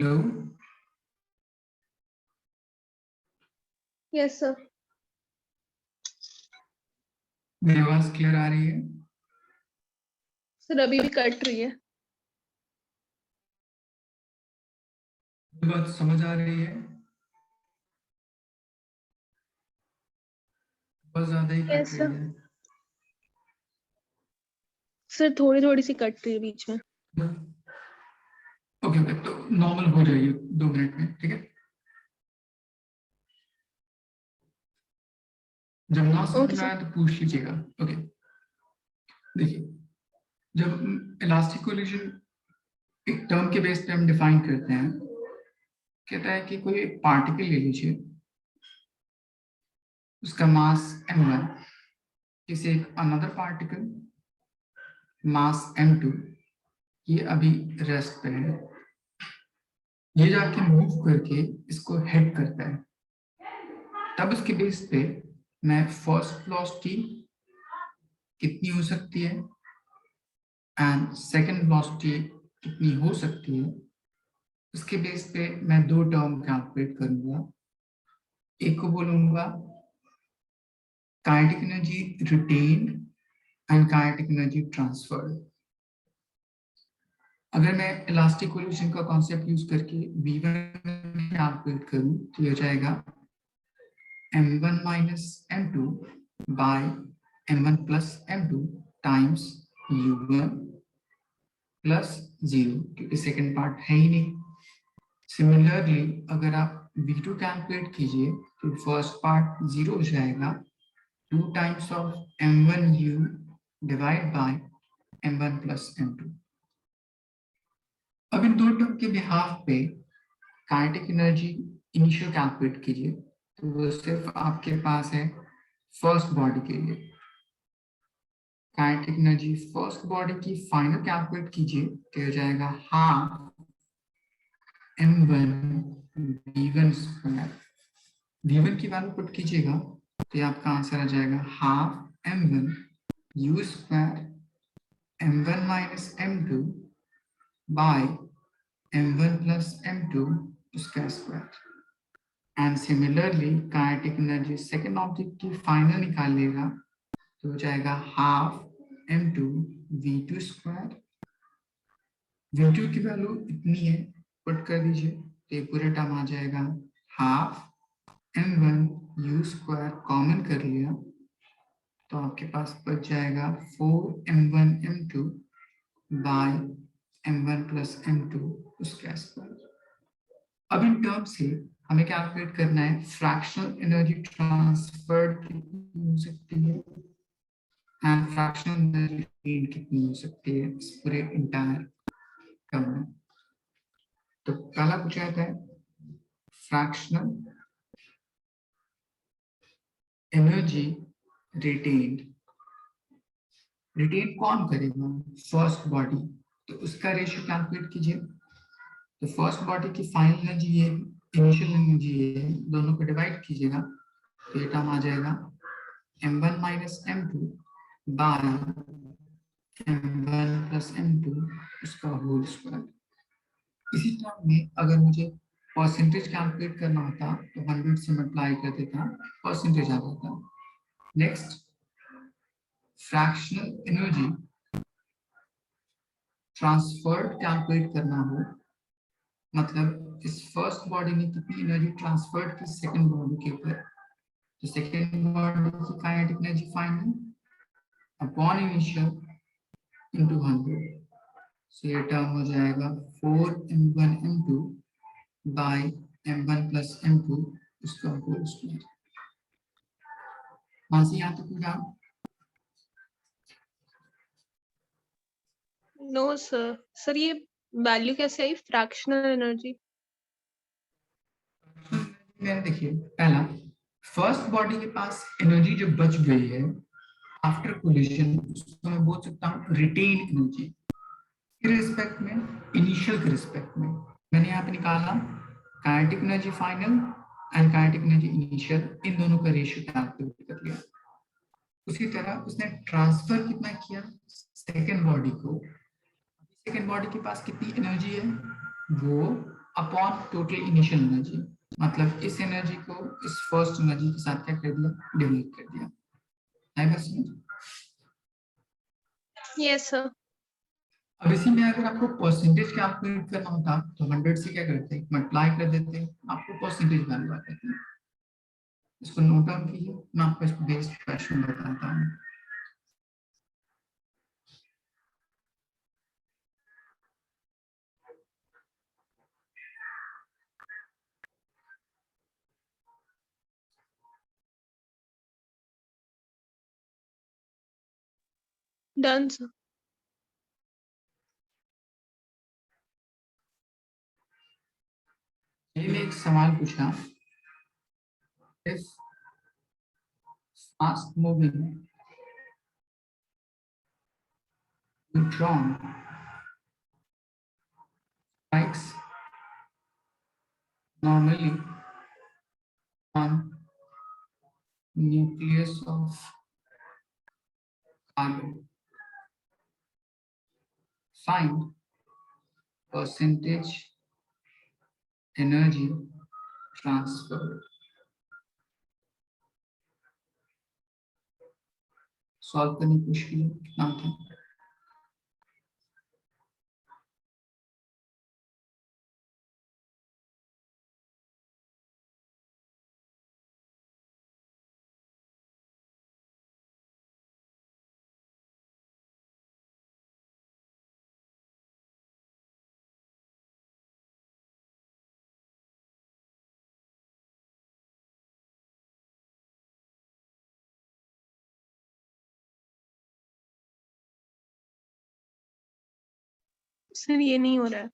Hello, yes sir. मेरी आवाज clear आ रही है? सर अभी भी कट रही है। मेरी बात समझ आ रही है? बहुत ज्यादा ही कट यस रही सर। है। सर थोड़ी थोड़ी सी कट रही है बीच में। ओके ओके, तो नॉर्मल हो जाइए 2 मिनट में, ठीक है? जब ना समझ ओके में सर। आए तो पूछ लीजिएगा। ओके, देखिए, जब इलास्टिक कोलिजन एक टर्म के बेस पे हम डिफाइन करते हैं, कहता है कि कोई एक पार्टिकल ले लीजिए, उसका मास m1, किसी एक अनदर पार्टिकल मास m2, ये अभी रेस्ट पे है, ये जाके मूव करके इसको हिट करता है, तब उसके बेस पे मैं फर्स्ट वेलोसिटी कितनी हो सकती है एंड सेकंड वेलोसिटी कितनी हो सकती है, उसके बेस पे मैं 2 टर्म कैलकुलेट करूंगा। एक को बोलूंगा kinetic energy retained and kinetic energy transferred. अगर मैं इलास्टिक कोलिजन का कॉन्सेप्ट यूज करके V1 कैलकुलेट करूं तो ये हो जाएगा m1 minus m2 by m1 plus m2 times u1 plus 0, क्योंकि सेकेंड पार्ट है ही नहीं। सिमिलरली अगर आप v2 कैलकुलेट कीजिए तो फर्स्ट पार्ट 0 हो जाएगा, 2 times of m1u divide by m1 plus m2। अब इन 2 टर्म के बिहाफ पे काइनेटिक एनर्जी इनिशियल कैलकुलेट कीजिए, तो वो सिर्फ आपके पास है फर्स्ट बॉडी के लिए। काइनेटिक एनर्जी फर्स्ट बॉडी की फाइनल कैलकुलेट कीजिए तो हो जाएगा half m1 v1 square. v1 की वैल्यू पुट कीजिएगा तो ये आपका आंसर आ जाएगा half m1 u square m1 minus m2 by m1 plus m2 उसका square. And similarly kinetic energy second object की फाइनल निकालिएगा तो हो जाएगा half m2 v2 square. v2 की वैल्यू इतनी है, पुट कर दीजिए तो ये पूरा टर्म आ जाएगा half m1 u square, common कर लिया तो आपके पास बच जाएगा 4m1 m2 by m1 plus m2 उसका स्क्वायर। अब इन टर्म से हमें कैलकुलेट करना है फ्रैक्शनल एनर्जी ट्रांसफर कितनी हो सकती है एंड फ्रैक्शनल एनर्जी गेन कितनी हो सकती है इस पूरे इंटायर टर्म में। तो पहला पूछा जाता है फ्रैक्शनल एनर्जी रिटेन्ड। रिटेन कौन करेगा? फर्स्ट बॉडी, तो उसका रेशियो कैलकुलेट कीजिए। तो फर्स्ट बॉडी की फाइनल एनर्जी ये, इनिशियल एनर्जी ये, दोनों को डिवाइड कीजिएगा तो ये टर्म आ जाएगा m1 minus m2 by m1 plus m2 उसका होल स्क्वायर। इसी टर्म में अगर मुझे परसेंटेज कैलकुलेट करना होता तो 100 से मल्टीप्लाई कर देता, परसेंटेज आ जाता। Next, fractional energy transferred calculate करना हो, मतलब इस फर्स्ट बॉडी ने कितनी एनर्जी ट्रांसफर्ड की सेकंड बॉडी के ऊपर, तो सेकंड बॉडी की kinetic energy final upon initial into 100। सो ये टर्म हो जाएगा 4m1 m2 by m1 plus m2 उसका होल स्क्वायर। मानसी यहाँ तक पूरा? No sir. सर ये वैल्यू कैसे आई फ्रैक्शनल एनर्जी? मैंने देखिए, पहला फर्स्ट बॉडी के पास एनर्जी जो बच गई है आफ्टर कोलिजन, उसको मैं बोल सकता हूँ रिटेन एनर्जी के रिस्पेक्ट में, इनिशियल के रिस्पेक्ट में। मैंने यहाँ पे निकाला kinetic energy final and kinetic energy initial, इन दोनों का रेशियो कैलकुलेट कर लिया। उसी तरह उसने ट्रांसफर कितना किया सेकेंड बॉडी को, सेकेंड बॉडी के पास कितनी एनर्जी है वो अपॉन टोटल इनिशियल एनर्जी, मतलब इस एनर्जी को इस फर्स्ट एनर्जी के साथ क्या कर दिया, डिवाइड कर दिया। है बस समझ? Yes sir. अब इसी में अगर आपको परसेंटेज कैलकुलेट करना होता तो 100 से क्या करते, मल्टीप्लाई कर देते, आपको परसेंटेज वैल्यू आ जाती। इसको नोट डाउन कीजिए, मैं आपको इसको बेस्ड क्वेश्चन बताता हूँ। Done sir. मैंने एक सवाल पूछा, if fast moving neutron strikes normally on nucleus of carbon, find percentage energy transferred। Solve करने की कोशिश कीजिए, कितना होता है। सर ये नहीं हो रहा है।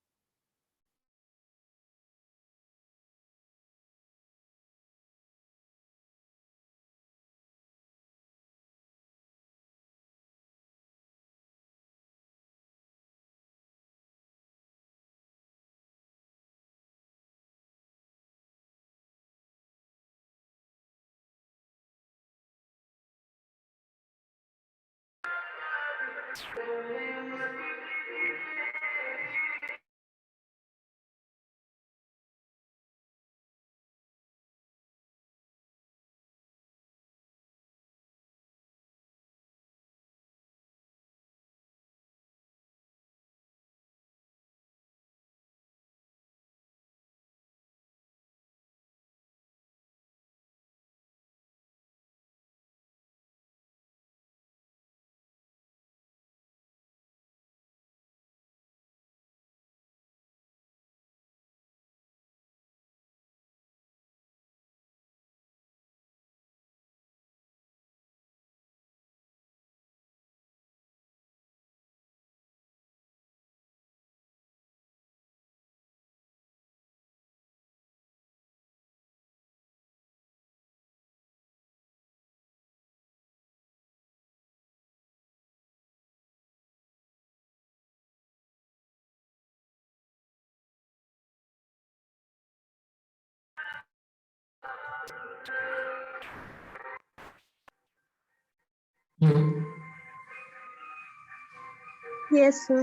Yes sir.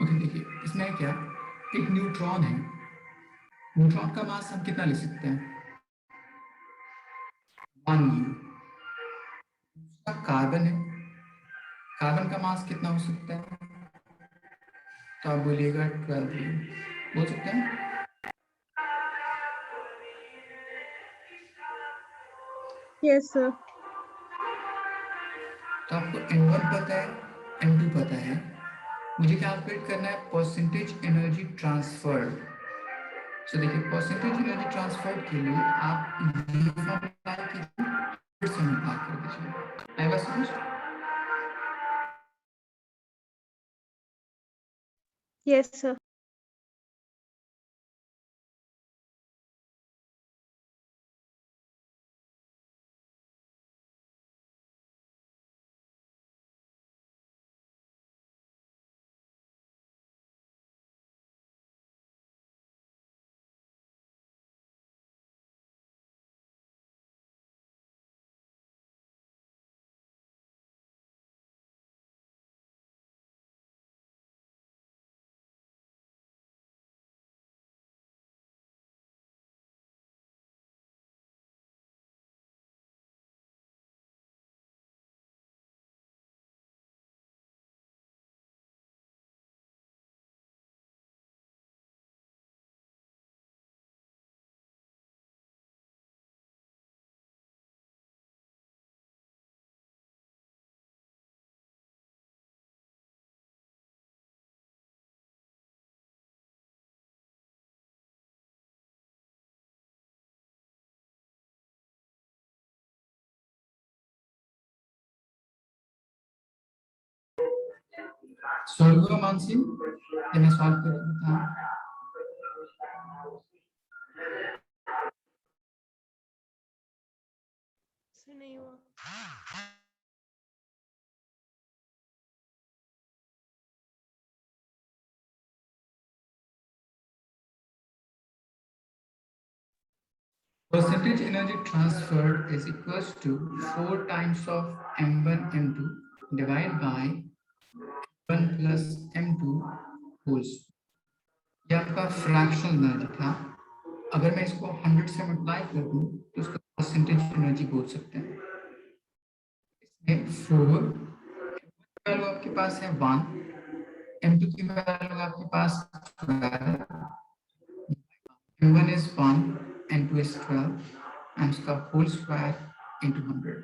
ओके देखिए, इसमें क्या, एक न्यूट्रॉन है, न्यूट्रॉन का मास हम कितना ले सकते हैं, 1 U। उसका कार्बन है, कार्बन का मास कितना हो सकता है, तो आप बोलिएगा 12 U, बोल सकते हैं। Yes sir. तो आपको N1 पता है, N2 पता है, मुझे कैलकुलेट करना है परसेंटेज एनर्जी ट्रांसफर। तो देखिए, परसेंटेज एनर्जी ट्रांसफर के लिए आप ये फॉर्मूला कीजिए, फिर से मल्टीप्लाई कर दीजिए। आएगा समझ? Yes sir. सॉल्व हुआ मानसी, ये मैं सॉल्व करके बताऊं। सर नहीं हुआ। Percentage energy transferred is equals to 4 times of m1 m2 divided by 1 plus m2 whole square। ये आपका फ्रैक्शनल एनर्जी था। अगर मैं इसको 100 से मल्टीप्लाई कर दूं तो इसका परसेंटेज एनर्जी बोल सकते हैं। इसमें 4 वैल्यू आपके पास है 1, m2 की वैल्यू आपके पास 12, m1 is 1, m2 is 12 and इसका होल स्क्वायर into 100।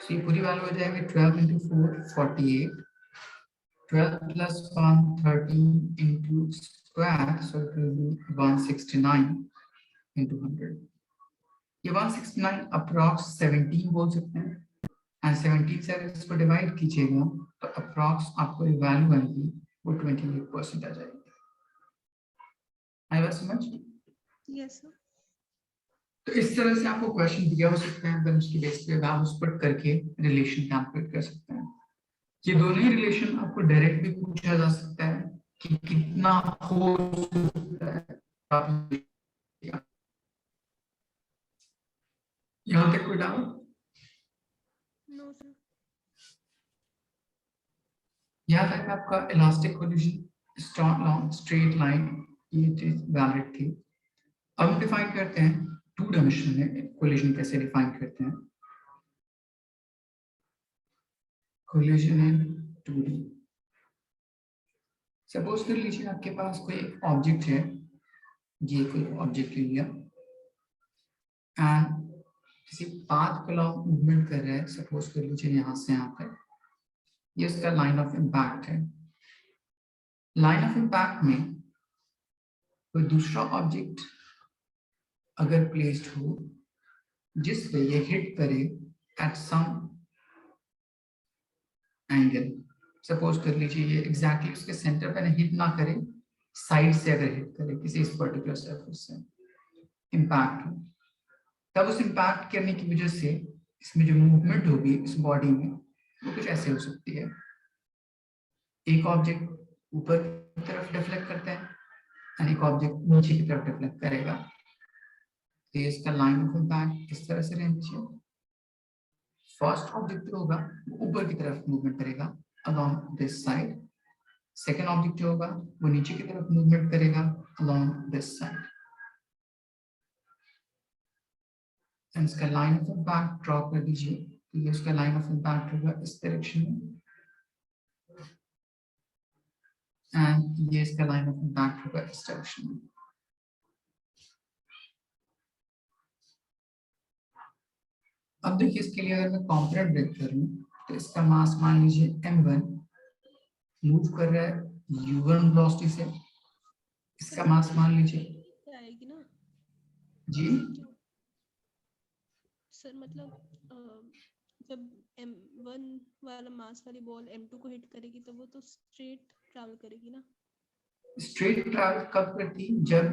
So ये पूरी वैल्यू हो जाएगी 12 into 4 48, 12 plus 1 13 into square, so it will be 169 into 100। ये 169 अप्रॉक्स 17 बोल सकते हैं एंड 17 से अगर इसको डिवाइड कीजिएगा तो अप्रॉक्स आपको ये वैल्यू आएगी वो 28% आ जाएगी। आई बात समझ? Yes sir. तो इस तरह से आपको क्वेश्चन दिया हो सकता है, देन उसकी बेस पे आप उस पर करके रिलेशन कैलकुलेट कर सकते हैं। ये दोनों ही रिलेशन आपको डायरेक्ट भी पूछा जा सकता है कि कितना हो सकता है। यहाँ तक कोई डाउट? No sir. यहाँ तक आपका इलास्टिक कोलिजन स्ट्रेट लाइन ये चीज वैलिड थी। अब हम डिफाइन करते हैं टू डायमेंशन में कोलिजन कैसे डिफाइन करते हैं। कोलिजन इन 2D। सपोज कर लीजिए आपके पास कोई ऑब्जेक्ट है, ये कोई ऑब्जेक्ट ले लिया एंड किसी पाथ पे लॉन्ग मूवमेंट कर रहा है। सपोज कर लीजिए यहाँ से यहाँ पे, ये इसका लाइन ऑफ इम्पैक्ट है। लाइन ऑफ इम्पैक्ट में कोई दूसरा ऑब्जेक्ट अगर प्लेस्ड हो जिस पे ये हिट करे एट सम एंगल, सपोज कर लीजिए ये एग्जैक्टली उसके सेंटर पे हिट ना करे, साइड से अगर हिट करे किसी इस पर्टिकुलर सरफेस से इम्पैक्ट हो, तब उस इम्पैक्ट करने की वजह से इसमें जो मूवमेंट होगी इस बॉडी में वो कुछ ऐसे हो सकती है। एक ऑब्जेक्ट ऊपर की तरफ डिफ्लेक्ट करता है और एक ऑब्जेक्ट नीचे की तरफ डिफ्लेक्ट करेगा। तो ये इसका लाइन ऑफ इम्पैक्ट इस तरह से रहना चाहिए। फर्स्ट ऑब्जेक्ट जो होगा वो ऊपर की तरफ मूवमेंट करेगा along this side, second object जो होगा वो नीचे की तरफ मूवमेंट करेगा along this side। इसका लाइन ऑफ इम्पैक्ट ड्रॉ कर दीजिए। तो ये इसका लाइन ऑफ इम्पैक्ट होगा इस डायरेक्शन में एंड ये इसका लाइन ऑफ इम्पैक्ट होगा इस डायरेक्शन में। अब देखिए इसके लिए अगर मैं कंपोनेंट ब्रेक करूं तो इसका मास मान लीजिए m1 मूव कर रहा है u1 वेलोसिटी से, इसका मास मान लीजिए आएगी ना जी सर, मतलब जब m1 वाला मास वाली बॉल m2 को हिट करेगी तो वो तो स्ट्रेट ट्रैवल करेगी ना। स्ट्रेट ट्रैवल कब करती? जब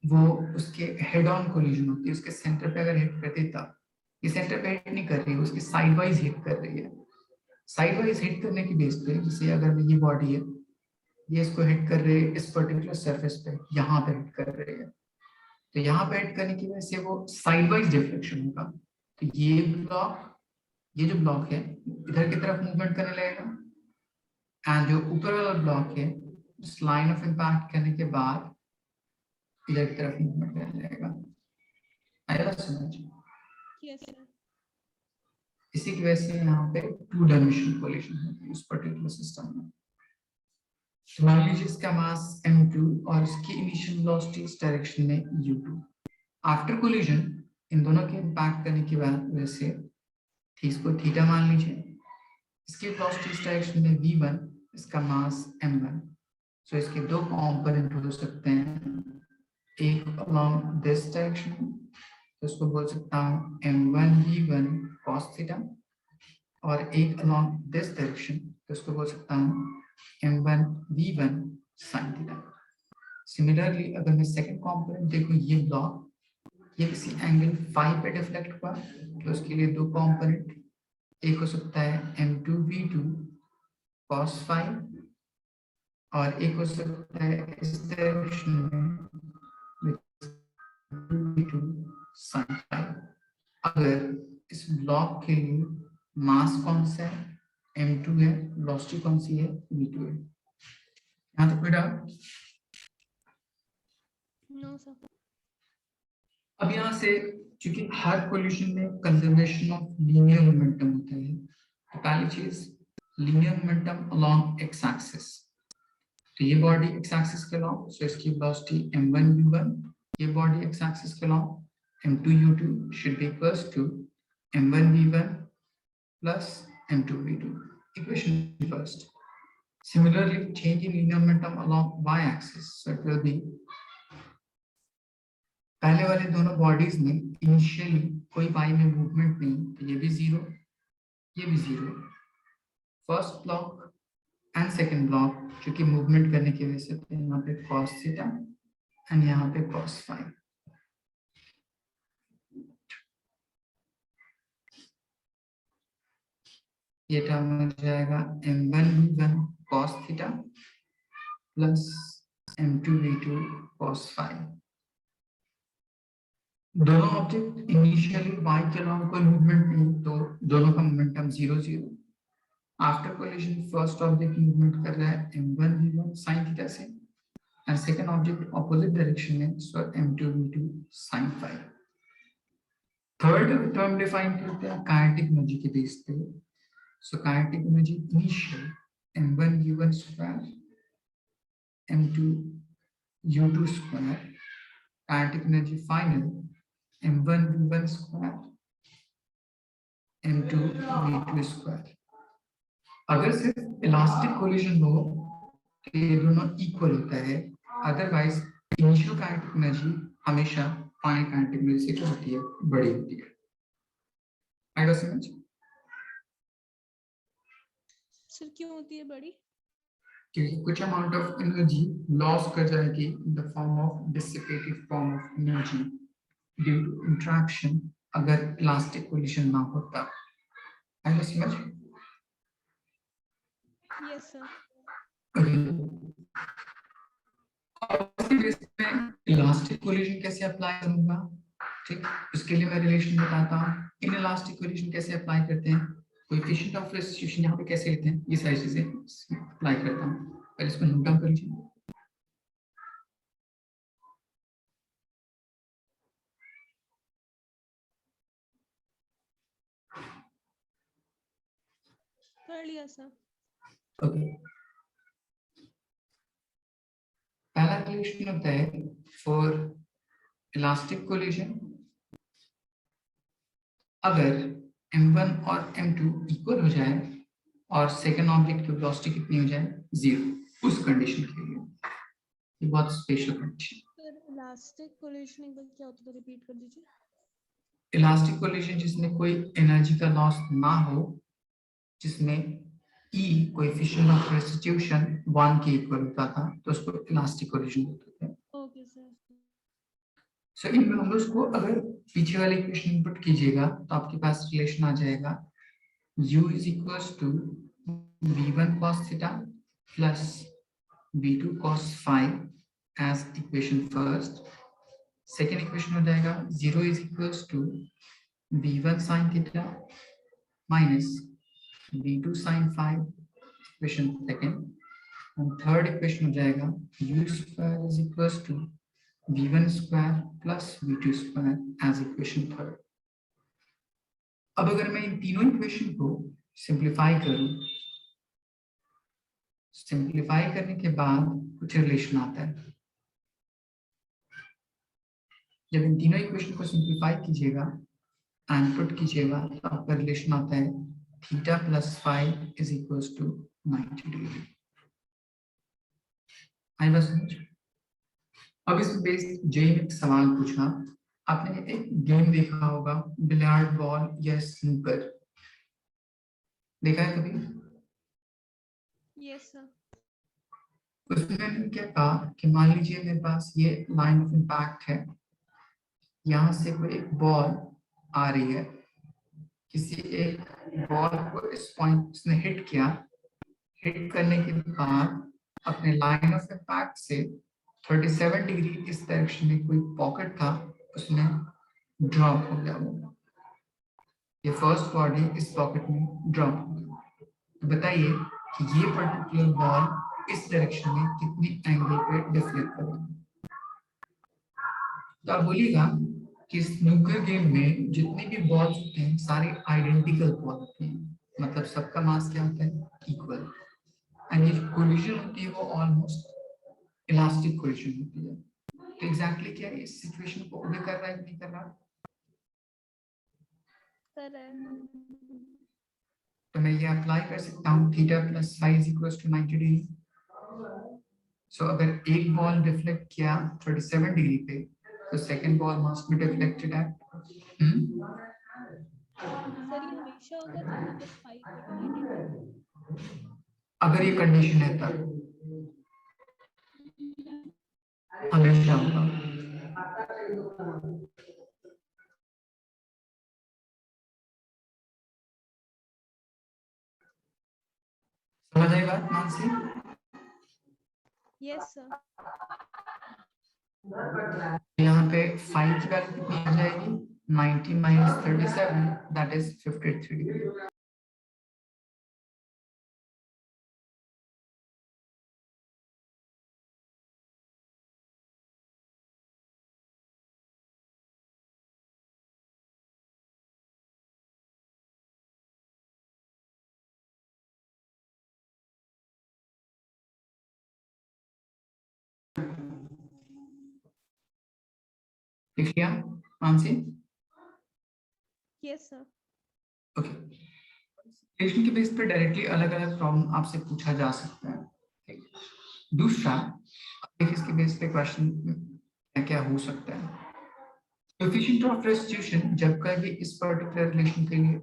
वो उसके हेड ऑन कोलिजन होती है, उसके सेंटर पे अगर हिट करती तब। ये सेंटर पे हिट नहीं कर रही है, उसकी साइड वाइज हिट कर रही है। साइड वाइज हिट करने की बेस पे, जैसे अगर ये बॉडी है, ये इसको हिट कर रही है इस पर्टिकुलर सरफेस पे, यहाँ पे हिट कर रही है, तो यहाँ पे हिट करने की वजह से वो साइड वाइज डिफ्लेक्शन होगा। तो ये जो ब्लॉक है इधर की तरफ मूवमेंट करने लगेगा एंड जो ऊपर वाला ब्लॉक है उस लाइन ऑफ इम्पैक्ट करने के बाद इधर की तरफ मूवमेंट करने लगेगा। आया समझ? Yes sir. इसी की वजह से यहाँ पे टू डायमेंशनल कोलिजन है उस पर्टिकुलर सिस्टम में। तो मान लीजिए इसका मास m2 और इसकी इनिशियल वेलोसिटी इस डायरेक्शन में u2। आफ्टर कोलिजन इन दोनों के इम्पैक्ट करने की वजह से इसको थीटा मान लीजिए, इसकी वेलोसिटी इस डायरेक्शन में v1, इसका मास m1। सो इसके दो कंपोनेंट हो सकते हैं, एक अलोंग दिस डायरेक्शन, तो इसको बोल सकता हूँ m1 v1 cos थीटा, और एक अलोंग दिस डायरेक्शन तो इसको बोल सकता हूँ m1 v1 sin theta. Similarly अगर मैं सेकंड कंपोनेंट देखूं, ये ब्लॉक ये किसी एंगल फाई पे डिफ्लेक्ट हुआ, तो उसके लिए दो कंपोनेंट, एक हो सकता है m2 v2 cos फाई, और एक हो सकता है इस डायरेक्शन में v2 sin फाई। अगर इस ब्लॉक के लिए मास कौन सा है, m2 है, वेलोसिटी कौन सी है, v2 है। यहाँ तक कोई डाउट? No sir. अब यहाँ से क्योंकि हर कोलिशन में कंजर्वेशन ऑफ लीनियर मोमेंटम होता है, तो पहली चीज linear momentum along x axis, तो ये बॉडी एक्स एक्सिस के अलोंग, सो इसकी वेलोसिटी m1 v1, ये बॉडी एक्स एक्सिस के along m2 u2 should be equals to m1 v1 plus m2 v2, equation first. Similarly, change in linear momentum along y axis, so it will be, पहले वाले दोनों bodies में initially कोई y में movement नहीं, तो ये भी जीरो, ये भी zero. First block and second block क्योंकि मूवमेंट करने की वजह से, तो यहाँ पे cos थीटा एंड यहाँ पे cos फाई। ये टर्म हो जाएगा m1 v1 cos theta plus m2 v2 cos phi. दोनों ऑब्जेक्ट इनिशियली y के अलावा कोई मूवमेंट नहीं, तो दोनों का momentum zero zero. After collision first object movement कर रहा है m1 v1 sin थीटा से, and second object opposite direction में, so m2 v2 sin phi. Third term define करते हैं काइनेटिक एनर्जी के बेस पे, so kinetic energy initial m1 v1 square m2 u2 square, kinetic energy final m1 v1 square m2 v2 square. अगर सिर्फ elastic collision हो तो ये दोनों इक्वल होता है, अदरवाइज इनिशियल काइनेटिक एनर्जी हमेशा फाइनल काइनेटिक एनर्जी से क्या होती है, बड़ी होती है। आएगा समझ? सर क्यों होती है बड़ी? क्योंकि कुछ अमाउंट ऑफ एनर्जी लॉस कर जाएगी in the form of dissipative form of energy due to interaction, अगर इलास्टिक कोलिजन ना होता। आएगा समझ? Yes sir. इलास्टिक कोलिजन कैसे अप्लाई करूंगा, ठीक, उसके लिए मैं रिलेशन बताता हूँ। इन इलास्टिक कोलिजन कैसे अप्लाई करते हैं, कोएफिशिएंट ऑफ रेस्टिट्यूशन यहाँ पे कैसे लेते हैं, ये सारी चीजें अप्लाई करता हूँ। पहले इसको नोट डाउन कर लीजिए। कर लिया सर। ओके, पहला रिलेशन होता है फॉर इलास्टिक कोलिजन, अगर m1 और m2 इक्वल हो जाए और सेकंड ऑब्जेक्ट की वेलोसिटी कितनी हो जाए, जीरो, उस कंडीशन के लिए। ये बहुत special condition. Sir elastic collision एक बार क्या होता है, रिपीट कर दीजिए। इलास्टिक कोलिजन जिसमें कोई एनर्जी का लॉस ना हो, जिसमें E कोएफिशिएंट ऑफ रेस्टिट्यूशन 1 के इक्वल होता था, तो उसको इलास्टिक कोलिजन बोलते हैं। Okay sir. सो इन नंबर्स को अगर पीछे वाले इक्वेशन इनपुट कीजिएगा तो आपके पास रिलेशन आ जाएगा u is equals to v1 cos theta plus v2 cos phi as equation first. Second equation हो जाएगा 0 is equals to v1 sin theta minus v2 sin phi, equation second. and third equation हो जाएगा u square is equals to v1 square plus v2 square as equation third. अब अगर मैं इन तीनों equation को simplify करूं, सिंप्लीफाई करने के बाद कुछ रिलेशन आता है। जब इन तीनों इक्वेशन को सिंप्लीफाई कीजिएगा एंड पुट कीजिएगा तो आपका रिलेशन आता है theta plus phi is equals to 90 degree. आई बस समझ? अब इस बेस जे में एक सवाल पूछा, आपने एक गेम देखा होगा, बिलियर्ड बॉल या स्नूकर, देखा है कभी? Yes sir. उसमें मैंने क्या कहा कि मान लीजिए मेरे पास ये लाइन ऑफ इम्पैक्ट है, यहाँ से कोई एक बॉल आ रही है, किसी एक बॉल को इस पॉइंट ने हिट किया, हिट करने के बाद अपने लाइन ऑफ इम्पैक्ट से 37 डिग्री इस डायरेक्शन में कोई पॉकेट था, उसमें ड्रॉप हो गया वो, ये फर्स्ट बॉडी इस पॉकेट में ड्रॉप हो गई। तो बताइए कि ये पर्टिकुलर बॉल इस डायरेक्शन में कितनी एंगल पे डिफ्लेक्ट करेगी। तो आप बोलिएगा कि स्नूकर गेम में जितने भी बॉल्स होते हैं सारे आइडेंटिकल बॉल होते हैं, मतलब सबका मास क्या होता है, इक्वल, एंड ये कोलिजन होती है वो ऑलमोस्ट इलास्टिक कोलिजन होती है। तो एग्जैक्टली क्या है, इस सिचुएशन को ओबे कर रहा है कि नहीं कर रहा? कर रहा है। तो मैं ये अप्लाई कर सकता हूँ theta plus phi is equal to 90 degree. So अगर एक बॉल डिफ्लेक्ट किया 37 डिग्री पे, तो second ball must be deflected at sir ये हमेशा होगा theta plus phi equal to 90 degree? अगर ये कंडीशन है तब हमेशा होगा। समझ आई बात मानसी? Yes sir. यहाँ पे फाई की वैल्यू कितनी आ जाएगी, 90 माइनस 37, दैट इज 53 डिग्री। देख लिया Mansi? Yes sir. Okay, situation के बेस पे डायरेक्टली अलग अलग प्रॉब्लम आपसे पूछा जा सकता है। ठीक। दूसरा, अब इसके बेस पे क्वेश्चन क्या क्या हो सकता है। कोएफिशिएंट ऑफ रेस्टिट्यूशन जब कभी इस पर्टिकुलर रिलेशन के लिए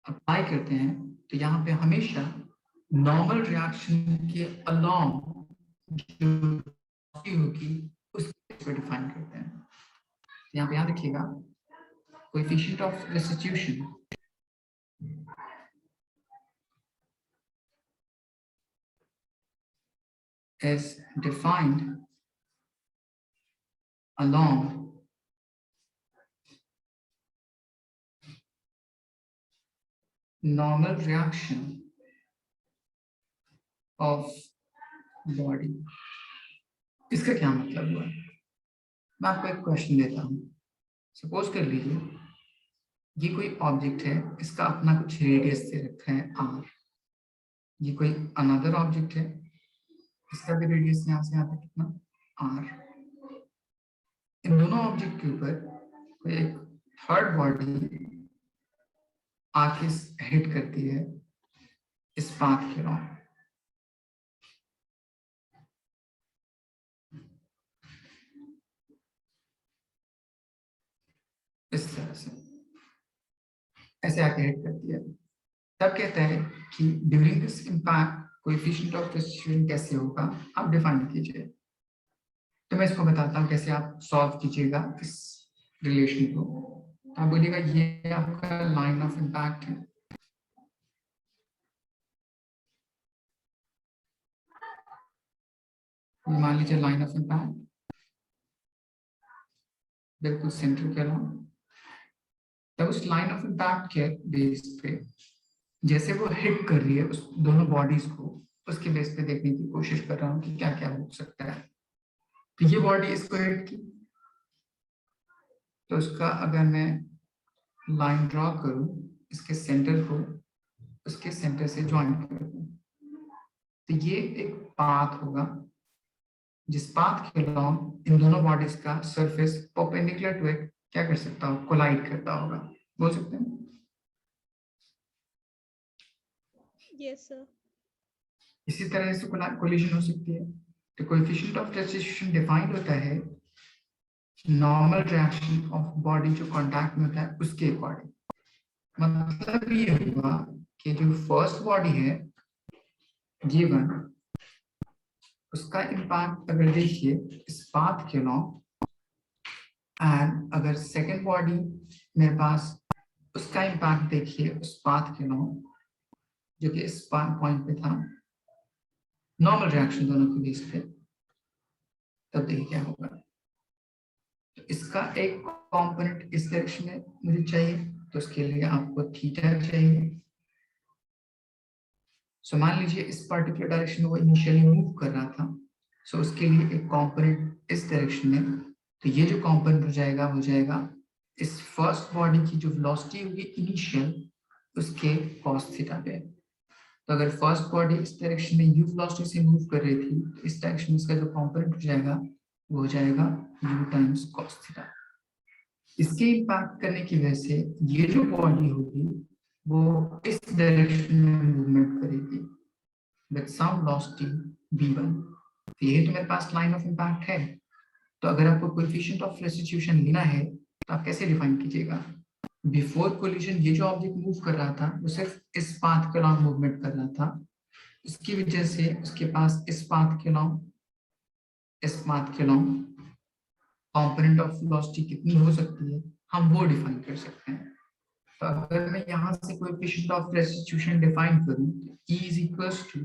अप्लाई करते हैं, तो यहाँ पे हमेशा नॉर्मल रिएक्शन के अलोंग जो होगी उसको डिफाइन करते हैं। यहाँ पे याद रखिएगा, coefficient of restitution is defined along normal reaction of body। इसका क्या मतलब हुआ? मैं आपको एक क्वेश्चन देता हूं। सपोज कर लीजिए ये कोई ऑब्जेक्ट है, इसका अपना कुछ रेडियस दे रखा है r। ये कोई अनदर ऑब्जेक्ट है, इसका भी रेडियस यहाँ से यहाँ तक कितना r। इन दोनों ऑब्जेक्ट के ऊपर कोई एक थर्ड बॉडी आके हिट करती है इस पाथ के रॉन्ग। इस तरह से ऐसे आके हिट करती है, तब कहता है कि during this impact coefficient of restitution कैसे होगा, आप डिफाइन कीजिए। तो मैं इसको बताता हूँ कैसे आप सॉल्व कीजिएगा इस रिलेशन को। आप बोलिएगा ये आपका लाइन ऑफ इम्पैक्ट है, मान लीजिए लाइन ऑफ इम्पैक्ट बिल्कुल सेंटर के अलावा। तब उस लाइन ऑफ इम्पैक्ट के बेस पे जैसे वो हिट कर रही है उस दोनों बॉडीज को, उसके बेस पे देखने की कोशिश कर रहा हूँ कि क्या क्या हो सकता है। तो ये बॉडी इसको हिट की, तो उसका अगर मैं लाइन ड्रॉ करूं, इसके सेंटर को उसके सेंटर से ज्वाइन कर दूं, तो ये एक पाथ होगा जिस पाथ के अलॉन्ग इन दोनों बॉडीज का सरफेस परपेंडिकुलर टू इट क्या कर सकता हो, कोलाइड करता होगा। बोल सकते हैं? Yes sir. इसी तरह से कोलिजन हो सकती है। तो कोएफिशिएंट ऑफ रेस्टिट्यूशन डिफाइंड होता है नॉर्मल रिएक्शन ऑफ बॉडी जो कांटेक्ट में होता है उसके अकॉर्डिंग। मतलब ये हुआ कि जो फर्स्ट बॉडी है गिवन, उसका इम्पैक्ट अगर देखिए इस पाथ के अलॉन्ग, एंड अगर सेकेंड बॉडी मेरे पास, उसका इम्पैक्ट देखिए उस पाथ के अलॉन्ग जो कि इस पॉइंट पे था, नॉर्मल रिएक्शन दोनों के बीच पे, तब देखिए क्या होगा। तो इसका एक कंपोनेंट इस डायरेक्शन में मुझे चाहिए, तो उसके लिए आपको थीटा चाहिए। सो मान लीजिए इस पर्टिकुलर डायरेक्शन में वो इनिशियली मूव कर रहा था, सो उसके लिए एक कंपोनेंट इस डायरेक्शन में, तो ये जो कंपोनेंट हो जाएगा इस फर्स्ट बॉडी की जो वेलोसिटी होगी इनिशियल, उसके cos थीटा पे। तो अगर फर्स्ट बॉडी इस डायरेक्शन में u वेलोसिटी से मूव कर रही थी, तो इस डायरेक्शन में इसका जो कंपोनेंट हो जाएगा वो हो जाएगा u टाइम्स cos थीटा। इसके इम्पैक्ट करने की वजह से ये जो बॉडी होगी वो इस डायरेक्शन में मूवमेंट करेगी विद सम वेलोसिटी v1। तो ये तो मेरे पास लाइन ऑफ इम्पैक्ट है। तो अगर आपको कोएफिशिएंट ऑफ रेस्टिट्यूशन लेना है तो आप कैसे डिफाइन कीजिएगा? बिफोर कोलिजन ये जो ऑब्जेक्ट मूव कर रहा था वो सिर्फ इस पाथ के अलॉन्ग मूवमेंट कर रहा था, इसकी वजह से उसके पास इस पाथ के अलॉन्ग कंपोनेंट ऑफ वेलोसिटी कितनी हो सकती है हम वो डिफाइन कर सकते हैं। तो अगर मैं यहाँ से कोएफिशिएंट ऑफ रेस्टिट्यूशन डिफाइन करूँ तो E is equals to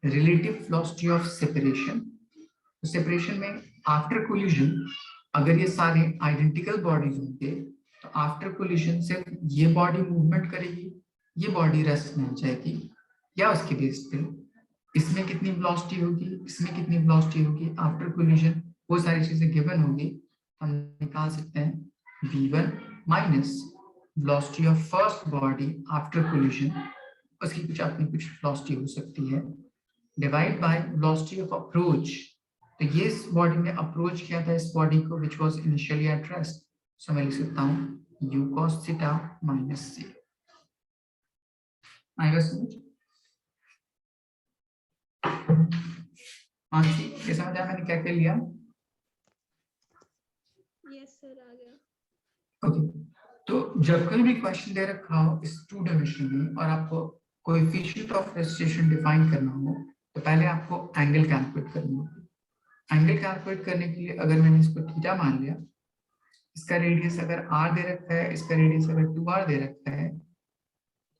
relative velocity of separation. तो सेपरेशन में आफ्टर कोलिजन अगर ये सारे आइडेंटिकल बॉडीज होंगे तो आफ्टर कोलिजन सिर्फ ये बॉडी मूवमेंट करेगी, ये बॉडी रेस्ट में आ जाएगी, या उसके बेस पे इसमें कितनी वेलोसिटी होगी, इसमें कितनी वेलोसिटी होगी आफ्टर कोलिजन, वो सारी चीजें गिवन होगी। हम निकाल सकते हैं v1 minus velocity of first body after collision, उसकी कुछ अपनी कुछ वेलोसिटी हो सकती है, divide by velocity of approach. तो ये इस बॉडी ने अप्रोच किया था इस बॉडी को which was initially at rest, so मैं लिख सकता हूं u cos theta minus c। आएगा समझ? हाँ जी, ये समझ आया मैंने क्या क्या लिया? यस सर, आ गया। ओके, तो जब कोई भी क्वेश्चन दे रखा हो इस टू डायमेंशन में और आपको कोएफिशिएंट ऑफ रेस्टिट्यूशन डिफाइन करना हो, तो पहले आपको एंगल कैलकुलेट करना होगा। एंगल कैलकुलेट करने के लिए अगर मैंने इसको थीटा मान लिया, इसका रेडियस अगर r दे रखा है, इसका रेडियस अगर 2r दे रखा है,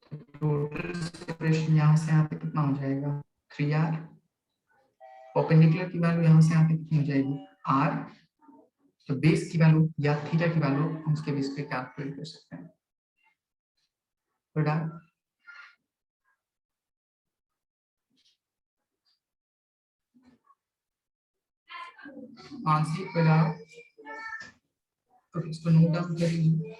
तो टोटल सेपरेशन यहाँ से यहाँ पे कितना हो जाएगा 3r। परपेंडिकुलर की वैल्यू यहाँ से यहाँ पे कितनी हो जाएगी r। तो बेस की वैल्यू या थीटा की वैल्यू हम उसके बेस पे कैलकुलेट कर सकते हैं। तो डन। आंसर पर आओ। तो इसको नोट डाउन कर लीजिए।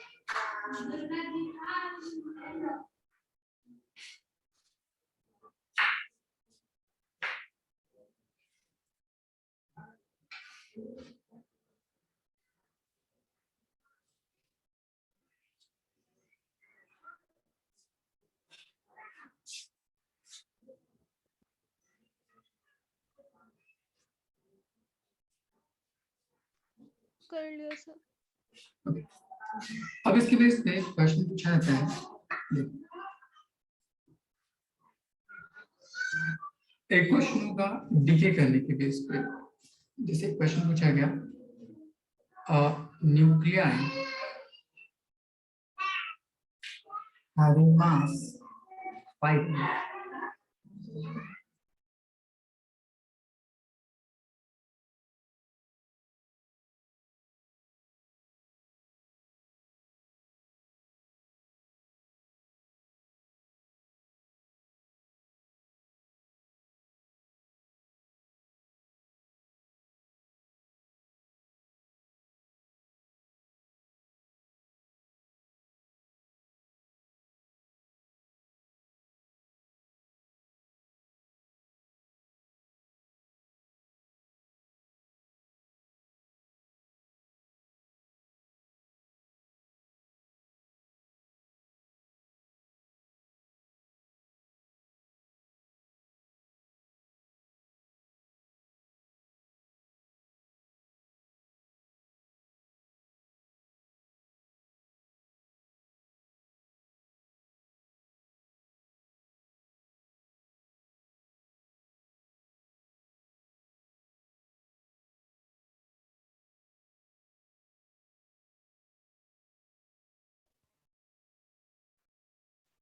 कर लिया सर। Okay. अब इसके बेस पे क्वेश्चन पूछा जाता है। देखो, एक क्वेश्चन होगा डीके करने के बेस पे। जैसे क्वेश्चन पूछा गया न्यूक्लियाई having mass 5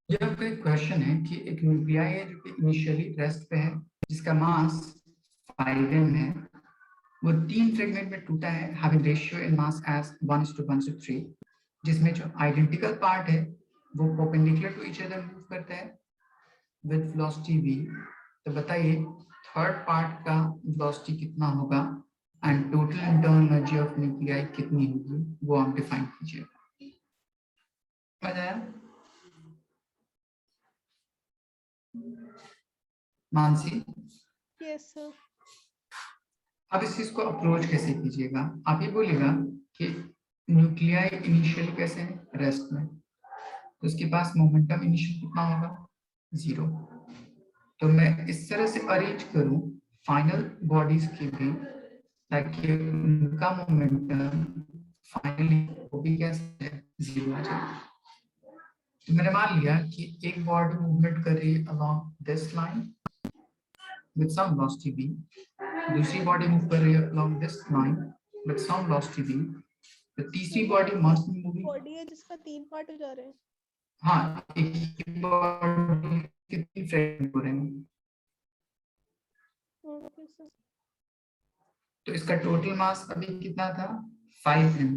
ये आपका एक क्वेश्चन है कि एक न्यूक्लियाई है जो कि इनिशियली रेस्ट पे है, जिसका मास 5m है, वो 3 फ्रेगमेंट में टूटा है, having ratio in mass as 1:1:3, जिसमें जो आइडेंटिकल पार्ट है वो perpendicular to each other move करता है विद वेलोसिटी v। तो बताइए थर्ड पार्ट का वेलोसिटी कितना होगा and total internal energy of nuclei कितनी होगी, वो आप डिफाइन कीजिएगा। बताया मानसी? Yes sir. अब इस चीज को अप्रोच कैसे कीजिएगा, आप ये बोलेगा कि न्यूक्लियाई इनिशियल कैसे है, रेस्ट में, तो उसके पास मोमेंटम इनिशियल कितना होगा, 0। तो मैं इस तरह से अरेंज करूं फाइनल बॉडीज के भी, ताकि उनका मोमेंटम फाइनली वो भी कैसे है, 0 आ जाए। तो मैंने मान लिया कि एक बॉडी मूवमेंट कर रही है along this line with some velocity v, दूसरी बॉडी मूव कर रही है along this line with some velocity v, तो तीसरी body must be moving. Body है जिसका 3 पार्ट हो जा रहे हैं। हाँ, एक बॉडी के 3 फ्रेगमेंट हो रहे हैं, ओके सर। तो इसका टोटल मास अभी कितना था, 5m,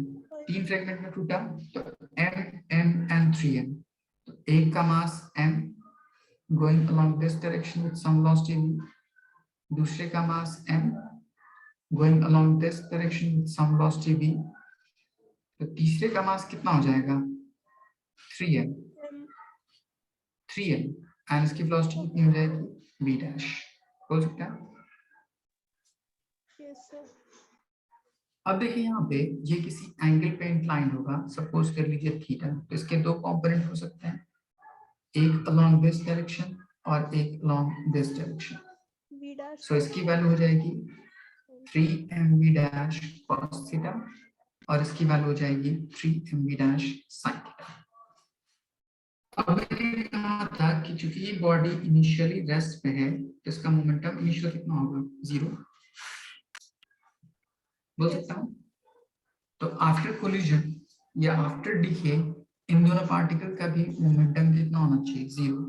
3 फ्रेगमेंट में टूटा, तो m m and 3m, तो एक का mass m going along this direction with some velocity v, दूसरे का mass m going along this direction with some velocity v, तो तीसरे का मास कितना हो जाएगा, 3m, 3m, एंड इसकी वेलोसिटी कितनी हो जाएगी, v डैश। बोल सकते हैं? Yes sir. अब देखिए यहाँ पे ये किसी एंगल पे इंक्लाइंड होगा, सपोज कर लीजिए थीटा, तो इसके 2 कंपोनेंट हो सकते हैं, एक अलोंग दिस डायरेक्शन और एक along this direction. v dash so इसकी वैल्यू हो जाएगी 3mv डैश cos थीटा और इसकी वैल्यू हो जाएगी 3mv डैश sin थीटा। अब मैंने कहा था कि चूंकि ये बॉडी इनिशियली रेस्ट पे है, तो इसका मोमेंटम इनिशियल कितना होगा, 0। बोल सकता हूँ? तो आफ्टर कोलिजन या आफ्टर डिके इन दोनों पार्टिकल का भी मोमेंटम कितना होना चाहिए, 0।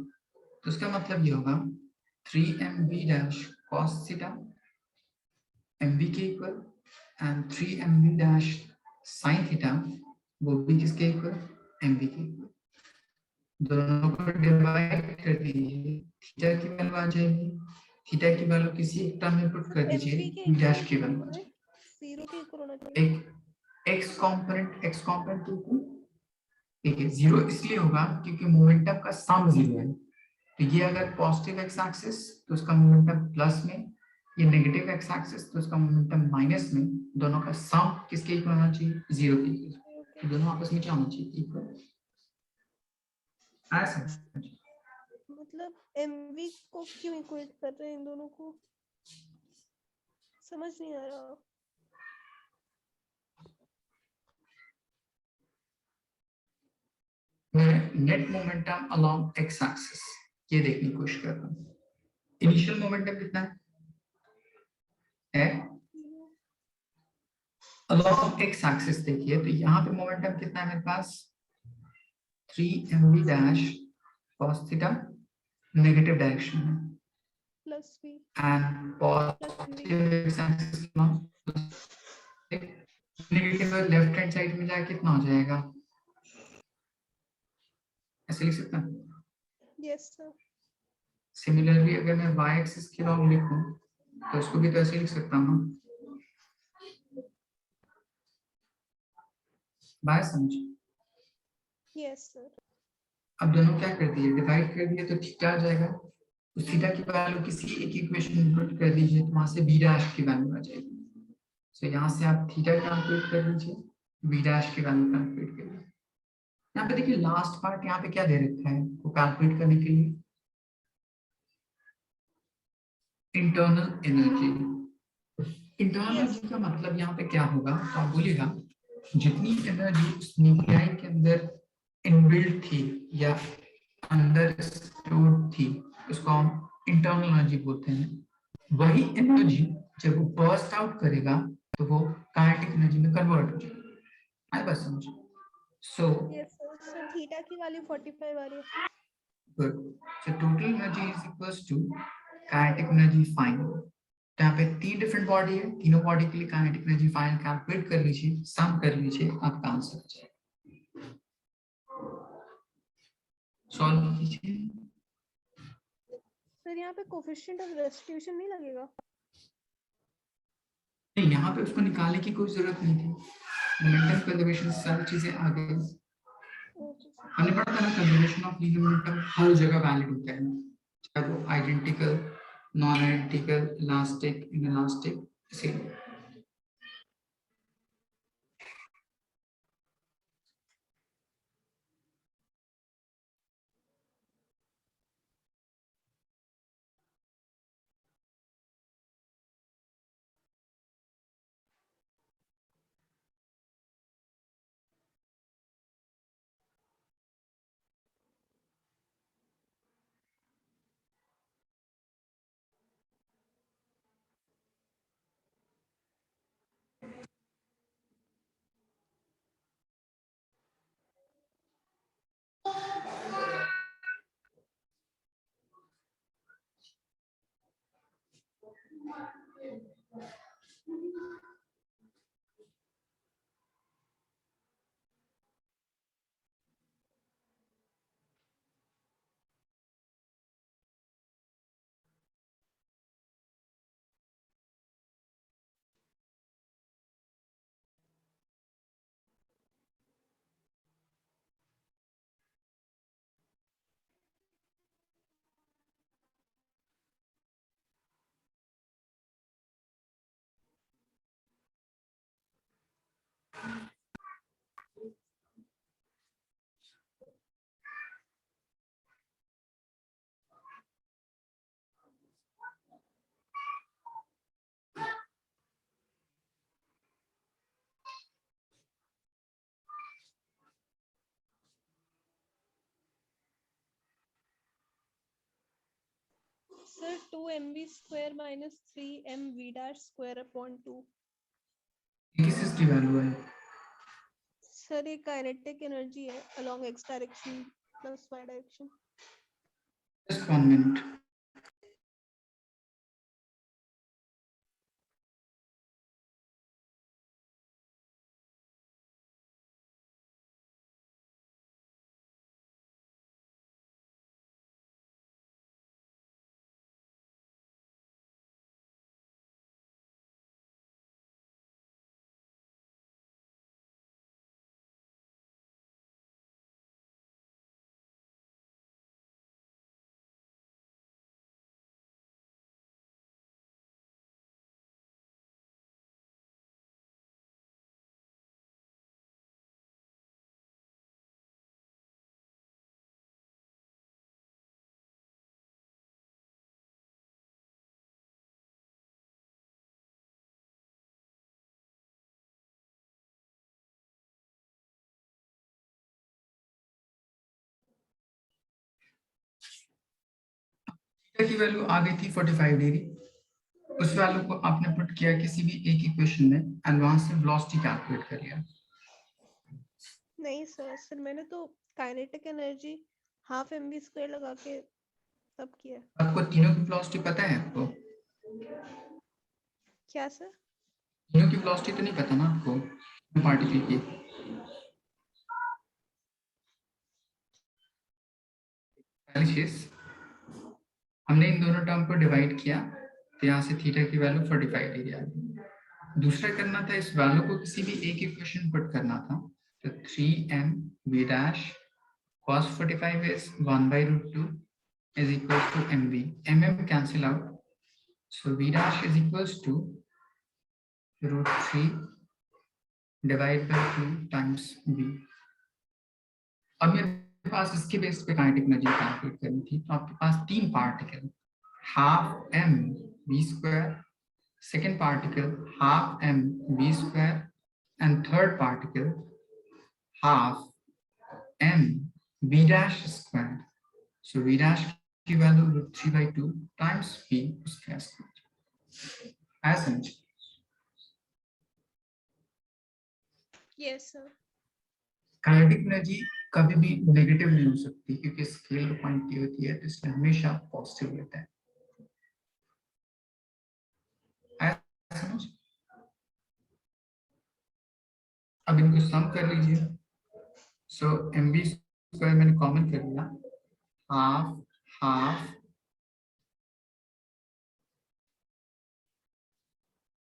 तो इसका मतलब ये होगा 3mv dash cos theta mv के equal and 3mv dash sin theta, वो भी किसके इक्वल, mv के इक्वल। दोनों को डिवाइड कर दीजिए, थीटा की वैल्यू आ जाएगी, थीटा की वैल्यू किसी एक टर्म में पुट कर दीजिए, mv के v डैश इक्वल की वैल्यू आ जाएगी, 0 के इक्वल होना चाहिए। एक x कंपोनेंट के इक्वल, ठीक है। 0 इसलिए होगा क्योंकि मोमेंटम का सम 0 है, तो ये अगर पॉजिटिव एक्स एक्सिस तो उसका मोमेंटम प्लस में, ये नेगेटिव एक्स एक्सिस तो उसका मोमेंटम माइनस में, दोनों का सम किसके इक्वल होना चाहिए, 0 के इक्वल, तो दोनों आपस में क्या होना चाहिए, इक्वल। ऐसा मतलब mv को क्यों इक्वेट कर रहे हैं इन दोनों को, समझ नहीं आ रहा। मैं net momentum along x axis ये देखने की कोशिश कर रहा हूँ। इनिशियल मोमेंटम कितना है अलोंग एक्स एक्सिस, देखिए तो यहाँ पे मोमेंटम कितना है मेरे पास, 3mv dash cos theta negative direction में plus v and plus v positive x-axis negative left hand side में जाके कितना हो जाएगा, ऐसे लिख सकता हूँ। Yes sir. सिमिलरली अगर मैं y एक्सिस के लॉन्ग लिखूं तो इसको भी तो ऐसे लिख सकता हूँ, बाय समझ। Yes sir. अब दोनों क्या कर दिए, डिवाइड कर दिए, तो थीटा आ जाएगा, उस थीटा की वैल्यू किसी एक इक्वेशन में पुट कर दीजिए, तो वहां से b डैश की वैल्यू आ जाएगी। तो यहाँ से आप थीटा कैलकुलेट कर लीजिए, b डैश की वैल्यू कैलकुलेट करिए। यहाँ पे देखिए लास्ट पार्ट यहाँ पे क्या दे रखा है वो कैलकुलेट करने के लिए, इंटरनल एनर्जी। इंटरनल एनर्जी का मतलब यहाँ पे क्या होगा, तो आप बोलिएगा जितनी एनर्जी उस न्यूक्लियाई के अंदर इनबिल्ट थी या अंदर स्टोर्ड थी, उसको हम इंटरनल एनर्जी बोलते हैं। वही एनर्जी जब वो बर्स्ट आउट करेगा तो वो काइनेटिक एनर्जी में कन्वर्ट हो जाएगा। आई बात समझ? So yes sir. Sir theta की वैल्यू 45 आ रही है। Good. So total energy is equals to kinetic energy final. तो यहाँ पे 3 डिफरेंट बॉडी है, तीनों बॉडी के लिए काइनेटिक एनर्जी फाइनल कैलकुलेट कर लीजिए, सम कर लीजिए, आपका आंसर आ जाएगा. सॉल्व कीजिए. सर यहाँ पे कोफिशिएंट ऑफ रेस्टिट्यूशन नहीं लगेगा? नहीं, यहाँ पे उसको निकालने की कोई जरूरत नहीं थी. मोमेंटम कंजर्वेशन से सारी चीजें आ गई. हमने पढ़ा था ना, कंजर्वेशन ऑफ लीनियर मोमेंटम हर जगह वैलिड होता है, चाहे वो identical, non identical, elastic, inelastic, same. Sir 2mv square minus 3mv dash square upon 2. किस चीज की वैल्यू है? सर ये काइनेटिक एनर्जी है along x direction plus y direction. Just 1 minute. Theta की वैल्यू आ गई थी 45 डिग्री. उस वैल्यू को आपने पुट किया किसी भी एक इक्वेशन में एंड वहां से वेलोसिटी कैलकुलेट कर लिया. नहीं सर मैंने तो kinetic energy half mv square लगा के तब किया. आपको तीनों की वेलोसिटी पता है? आपको क्या सर? तीनों की वेलोसिटी तो नहीं पता ना आपको पार्टिकल की? पहली चीज, हमने इन दोनों टर्म को डिवाइड किया तो यहाँ से थीटा की वैल्यू 45 डिग्री आ गई. दूसरा करना था, इस वैल्यू को किसी भी एक इक्वेशन पुट करना था. तो 3mv dash cos 45 is 1 by root 2 is equals to mv. mm cancel out, so v dash is equals to root 3 divided by 2 times v. अब मेरे पास इसके बेस पे काइनेटिक एनर्जी कैलकुलेट करनी थी, तो आपके पास 3 particle, half m v square, second particle half m v square, and third particle half m v dash square. So v dash की value root 3 by 2 times v square square. As such, yes sir. Kinetic energy कभी भी negative नहीं हो सकती क्योंकि scalar quantity होती होती है, तो इसलिए हमेशा पॉजिटिव लेते हैं। आया समझ? अब इनको सम कर लीजिए। सो mv स्क्वायर मैंने कॉमन कर लिया, हाफ हाफ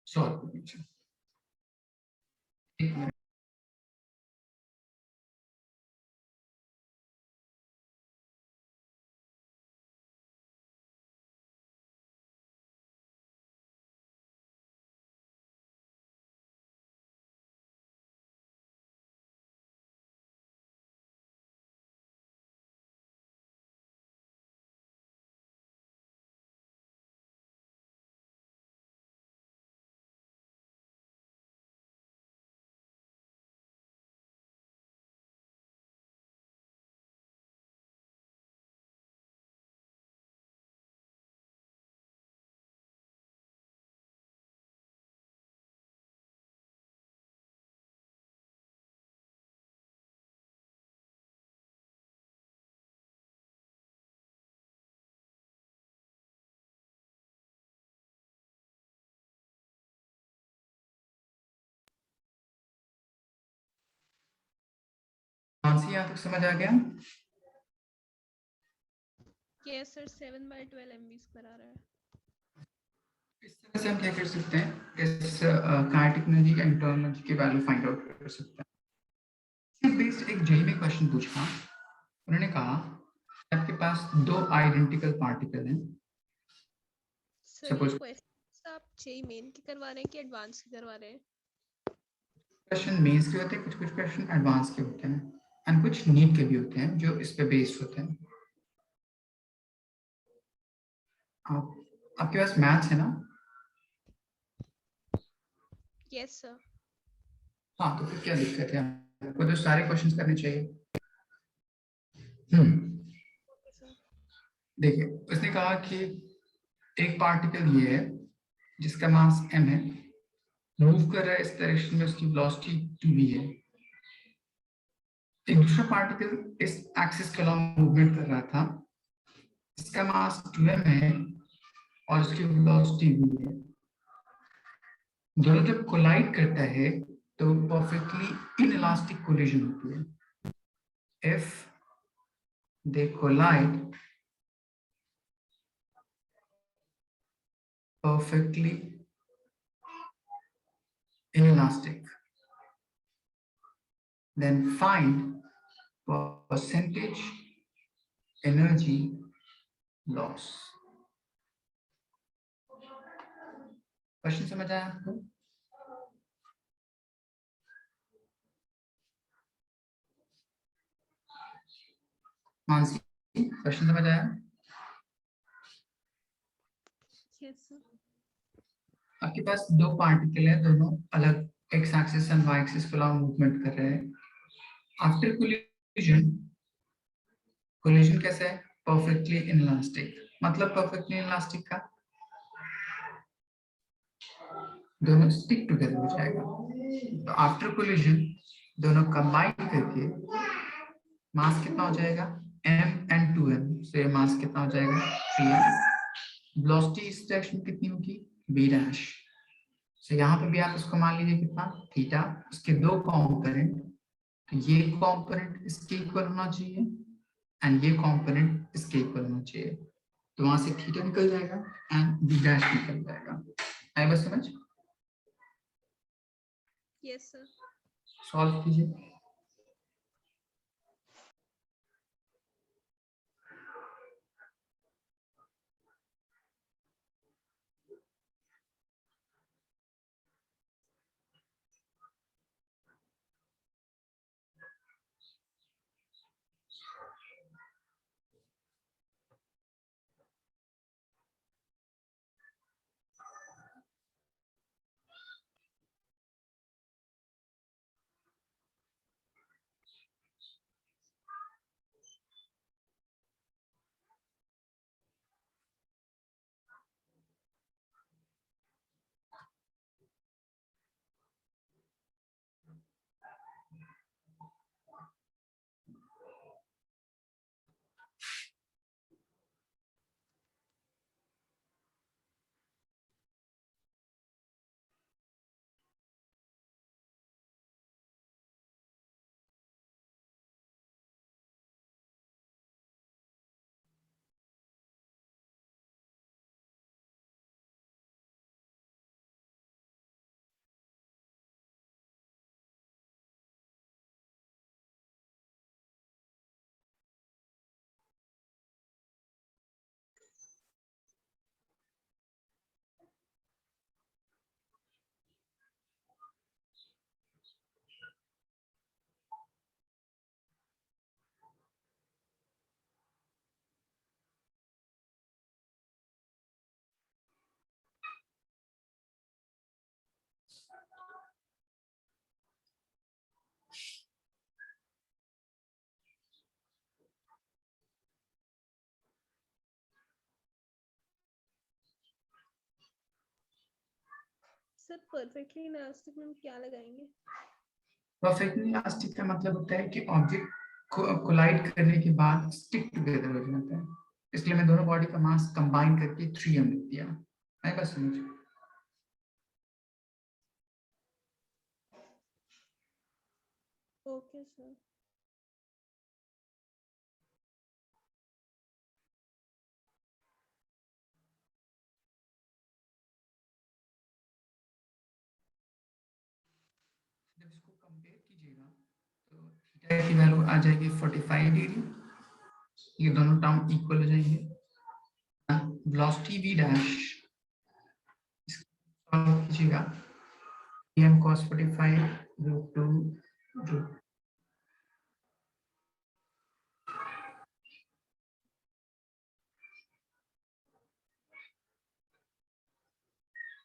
सॉल्व कर लीजिए। एक मिनट, मानसी यहाँ तक समझ आ गया? यस सर, 7/12 MV स्क्वायर आ रहा है। इस तरह से हम क्या कर सकते हैं, इस काइनेटिक एनर्जी या इंटरनल एनर्जी की वैल्यू फाइंड आउट कर सकते हैं। बेस्ड एक जेई में क्वेश्चन पूछा, उन्होंने कहा आपके पास दो आइडेंटिकल पार्टिकल हैं। सर ये सपोज क्वेश्चन आप जेई मेन की करवा रहे हैं कि एडवांस की करवा रहे हैं? क्वेश्चन मेंस के होते हैं, कुछ कुछ क्वेश्चन एडवांस के होते हैं, एंड कुछ नीट के भी होते हैं जो इस पे बेस्ड होते हैं। आपके पास मैथ्स है ना? Yes sir. हाँ, तो फिर क्या दिक्कत है, आपको तो सारे क्वेश्चंस करने चाहिए। हम्म, देखिए उसने कहा कि एक पार्टिकल ये है जिसका मास m है, मूव कर रहा है इस डायरेक्शन में, उसकी वेलोसिटी 2v है। एक दूसरा पार्टिकल इस एक्सिस के अलॉन्ग मूवमेंट कर रहा था, इसका मास 2m है और उसकी वेलोसिटी v है। दोनों जब कोलाइड करता है तो परफेक्टली इनइलास्टिक कोलिजन होती है। If they collide perfectly inelastic, then find percentage energy loss। Question समझ आया आपको? मानसी, क्वेश्चन समझ आया? Yes sir. आपके पास दो पार्टिकल है, दोनों अलग X axis and Y axis पे अलॉन्ग मूवमेंट कर रहे हैं। आफ्टर कोलिजन, कोलिजन कैसा है? Perfectly inelastic. मतलब परफेक्टली इनइलास्टिक का दोनों स्टिक टुगेदर हो जाएगा। तो आफ्टर कोलिजन दोनों कंबाइन करके मास कितना हो जाएगा? m and 2m, so ये मास कितना हो जाएगा? 3m। वेलोसिटी इस डायरेक्शन में कितनी होगी? b dash. so यहाँ पे भी आप इसको मान लीजिए कितना? थीटा। इसके दो कंपोनेंट, तो ये कंपोनेंट इसके इक्वल होना चाहिए एंड ये कंपोनेंट इसके इक्वल होना चाहिए। तो वहां से थीटा निकल जाएगा एंड b डैश निकल जाएगा। आई बस समझ? Yes sir. सॉल्व कीजिए। सर परफेक्टली इलास्टिक में हम क्या लगाएंगे? परफेक्टली इलास्टिक का मतलब होता है कि ऑब्जेक्ट को कोलाइड करने के बाद स्टिक टुगेदर हो जाता है, इसलिए मैं दोनों बॉडी का मास कंबाइन करके 3m लिख दिया। मैं बस समझ ओके सर। जब इसको कंपेयर कीजिएगा तो थीटा की वैल्यू आ जाएगी 45 डिग्री, ये दोनों टर्म इक्वल हो जाएंगे। वेलोसिटी v डैश सॉल्व कीजिएगा, m cos 45 रूट 2 रूट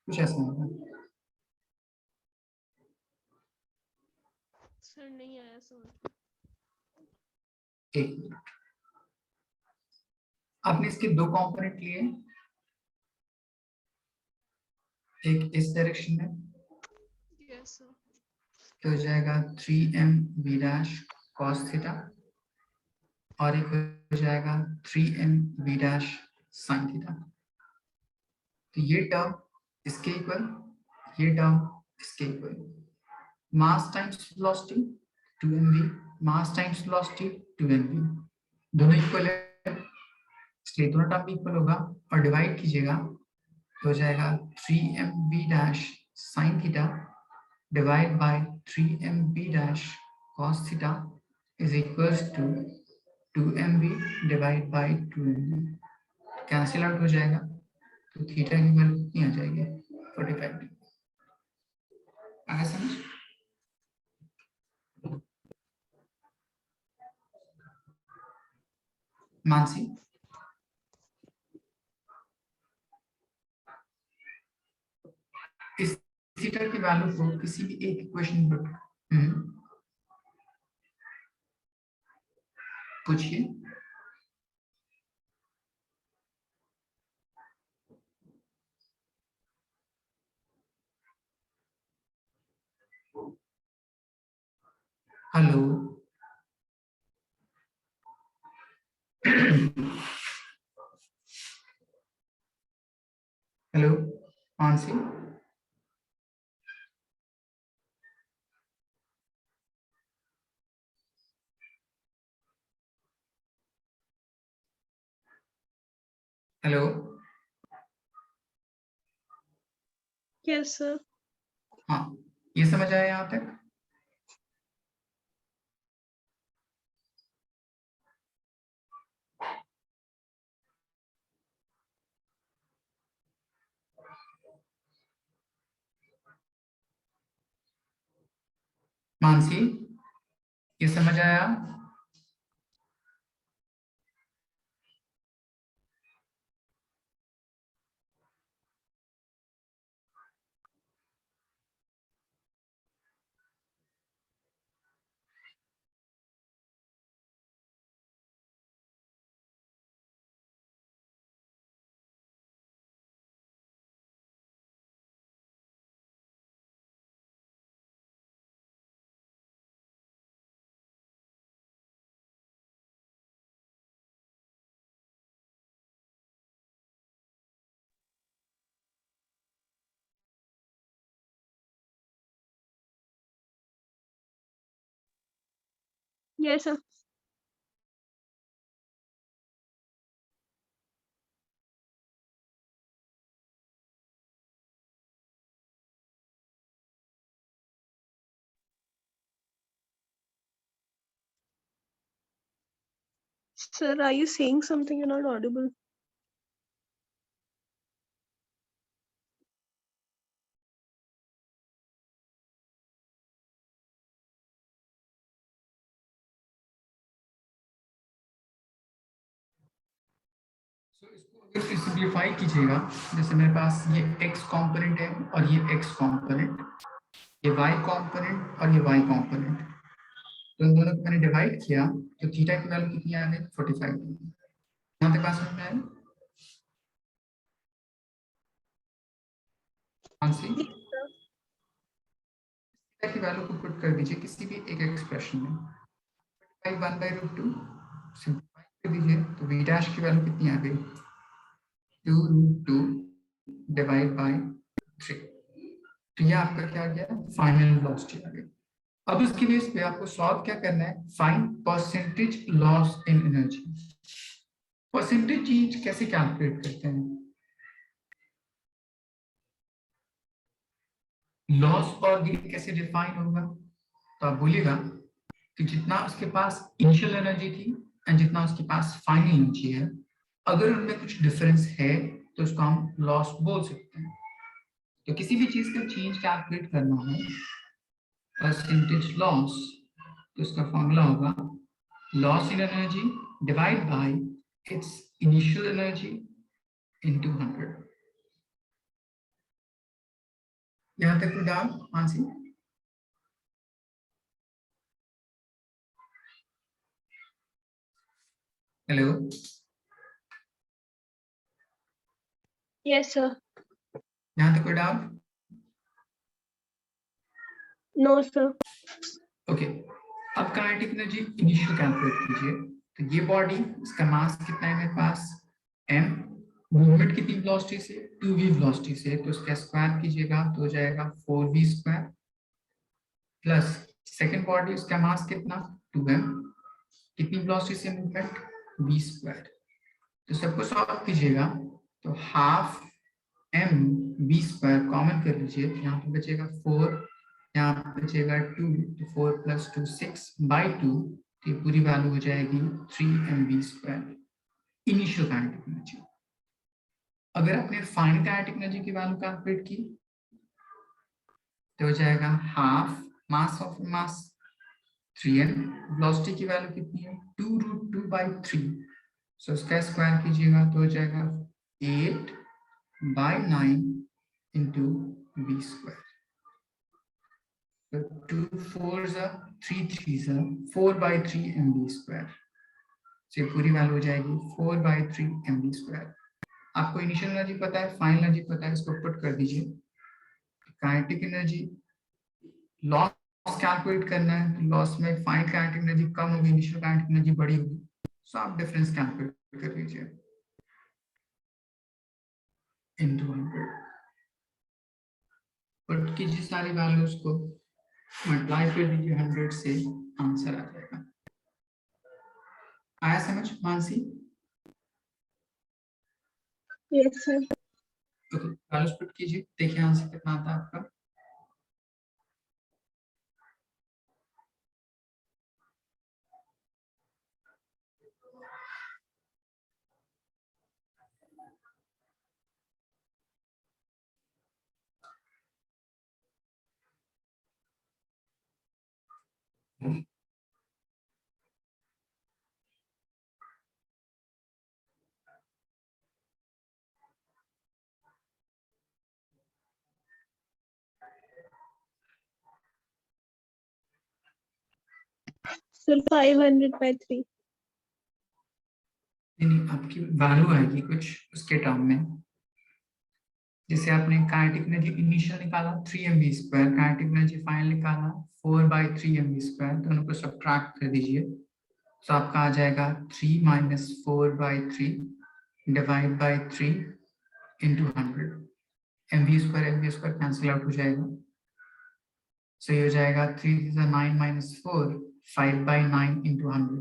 कुछ ऐसा होगा। सर नहीं आया समझ। एक मिनट, आपने इसके दो कंपोनेंट लिए, एक इस डायरेक्शन में यस सर। तो हो जाएगा 3m v dash cos theta, और एक हो जाएगा 3m v dash sin theta. तो ये टर्म इसके इक्वल, ये टर्म इसके इक्वल। मास टाइम्स वेलोसिटी 2mv, मास टाइम्स वेलोसिटी 2mv, दोनों इक्वल है, इसलिए दोनों टर्म इक्वल होगा और डिवाइड कीजिएगा तो हो जाएगा 3mv dash sin theta divide by 3mv dash cos theta is equals to 2mv divide by 2mv, cancel out हो जाएगा तो थीटा की वैल्यू कितनी आ जाएगी 45 डिग्री। आया समझ? मानसी, इस थीटा की वैल्यू को किसी भी एक इक्वेशन पर पूछिए। Hello hello Mansi, hello. Yes sir. हाँ, ये समझ आया यहाँ तक? मानसी, ये समझ आया? Yes sir. Sir, are you saying something? You're not audible. So, इसको अगर सिंप्लीफाई कीजिएगा, जैसे मेरे पास ये x कंपोनेंट है और ये x कंपोनेंट, ये y कंपोनेंट और ये y कंपोनेंट, तो इन दोनों को मैंने डिवाइड किया तो थीटा की वैल्यू कितनी आ गई 45 डिग्री। यहाँ तक बात समझ में आया? Mansi, Yes, sir. की वैल्यू को पुट कर दीजिए किसी भी एक एक्सप्रेशन में, 1/√2 सिंपलीफाई कर दीजिए तो v डैश की वैल्यू कितनी आ गई, 2√2 डिवाइड बाय 3। तो ये आपका क्या गया, फाइनल वेलोसिटी आ गई। अब उसकी बेस पे आपको सॉल्व क्या करना है, find percentage loss in energy. Percentage change कैसे कैलकुलेट करते हैं, लॉस और गेन कैसे डिफाइन होगा, तो आप बोलिएगा कि जितना उसके पास इनिशियल एनर्जी थी एंड जितना उसके पास फाइनल एनर्जी है, अगर उनमें कुछ डिफरेंस है तो उसको हम लॉस बोल सकते हैं। तो किसी भी चीज का चेंज कैलकुलेट करना है, परसेंटेज लॉस, तो उसका फॉर्मूला होगा loss in energy divide by it's initial energy into 100। यहां तक कोई doubt Mansi? Hello, Yes, sir. यहां तक कोई डाउट? No, sir. ओके, अब काइनेटिक एनर्जी इनिशियल कैलकुलेट कीजिए। तो ये बॉडी, इसका मास कितना है मेरे पास, m, मूवमेंट कितनी वेलोसिटी से, 2v वेलोसिटी से, तो इसका स्क्वायर कीजिएगा तो हो जाएगा 4v square plus second body, उसका मास कितना 2m, कितनी वेलोसिटी से मूवमेंट, v स्क्वायर। तो सबको सॉल्व कीजिएगा तो half m v square common कर लीजिए, यहाँ पे बचेगा 4, यहाँ पे बचेगा 2, तो 4 + 2 6/2, तो ये पूरी वैल्यू हो जाएगी 3mv square initial kinetic energy. अगर आपने फाइनल काइनेटिक एनर्जी की वैल्यू कैलकुलेट की तो हो जाएगा half mass of mass 3m, velocity की वैल्यू कितनी है 2√2/3, सो इसका स्क्वायर कीजिएगा तो हो जाएगा 8/9 into v square. So 2 4s are 3 3s are 4/3 mv square. से पूरी वैल्यू हो जाएगी 4/3 mv स्क्वायर। आपको इनिशियल एनर्जी पता है, फाइनल एनर्जी पता है, इसको पुट कर दीजिए। काइनेटिक एनर्जी लॉस कैलकुलेट करना है, तो लॉस में फाइनल काइनेटिक एनर्जी कम होगी, इनिशियल काइनेटिक एनर्जी बड़ी होगी, सो आप डिफरेंस कैलकुलेट कर लीजिए इनटू 100, पुट कीजिए सारी वैल्यूज को, मल्टीप्लाई कर दीजिए 100 से, आंसर आ जाएगा। आया समझ Mansi? Yes, sir. Okay, values put कीजिए, देखिए आंसर कितना आता है आपका। Sir, 500/3. नहीं, आपकी वैल्यू आएगी कुछ उसके टर्म में, जैसे आपने काइनेटिक एनर्जी इनिशियल निकाला 3mv square, kinetic energy final निकाला 4/3mv स्क्वायर, दोनों को सब्ट्रैक्ट कर दीजिए तो आपका आ जाएगा 3 - 4/3 divide by 3 into 100। mv square cancel out हो जाएगा, सो ये हो जाएगा 3 is 9 - 4 5/9 into 100।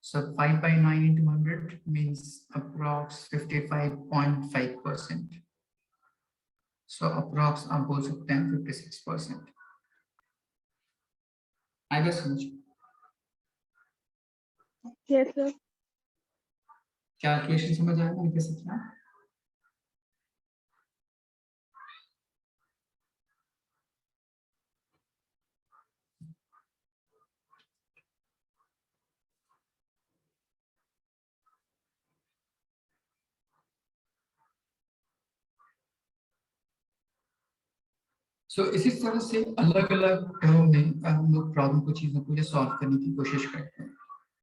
So 5/9 into 100 means approx 55.5%. So approx आप बोल सकते हैं 56%। आएगा समझ? Yes, sir. कैलकुलेशन समझ आएगा कैसे किया? सो इसी तरह से अलग अलग टर्म में हम लोग प्रॉब्लम को चीजों को सॉल्व करने की कोशिश करते हैं।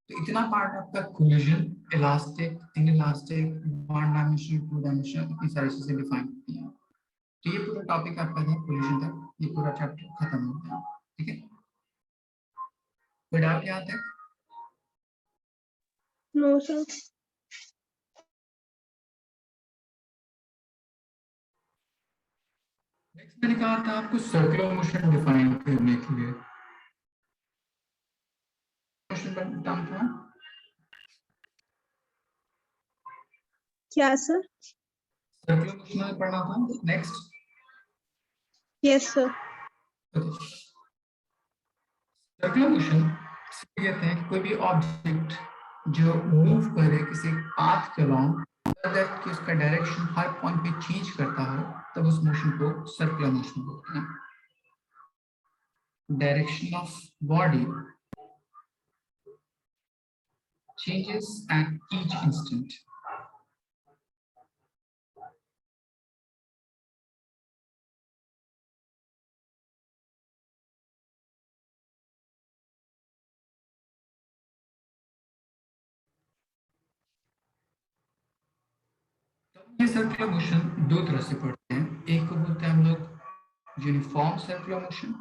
तो इतना पार्ट आपका collision, elastic, inelastic, one dimensional, two dimensional, इतनी सारी चीजें डिफाइन होती हैं। तो ये पूरा टॉपिक आपका था कोलिजन तक। ये पूरा चैप्टर खत्म हो गया। ठीक है, कोई डाउट यहाँ तक? No sir. नेक्स्ट मैंने कहा था आपको सर्कुलर मोशन डिफाइन करने के लिए मोशन बताना था। क्या सर? सर्कुलर मोशन में पढ़ना था। Next yes sir. Circular motion कहते हैं कि कोई भी ऑब्जेक्ट जो मूव करे किसी पाथ के अलोंग दैट कि उसका डायरेक्शन हर पॉइंट पे चेंज करता हो, तब उस मोशन को सर्कुलर मोशन बोलते हैं। Direction of body changes at each instant. ये सर्कुलर मोशन दो तरह से पढ़ते हैं। एक को बोलते हैं हम लोग यूनिफॉर्म सर्कुलर मोशन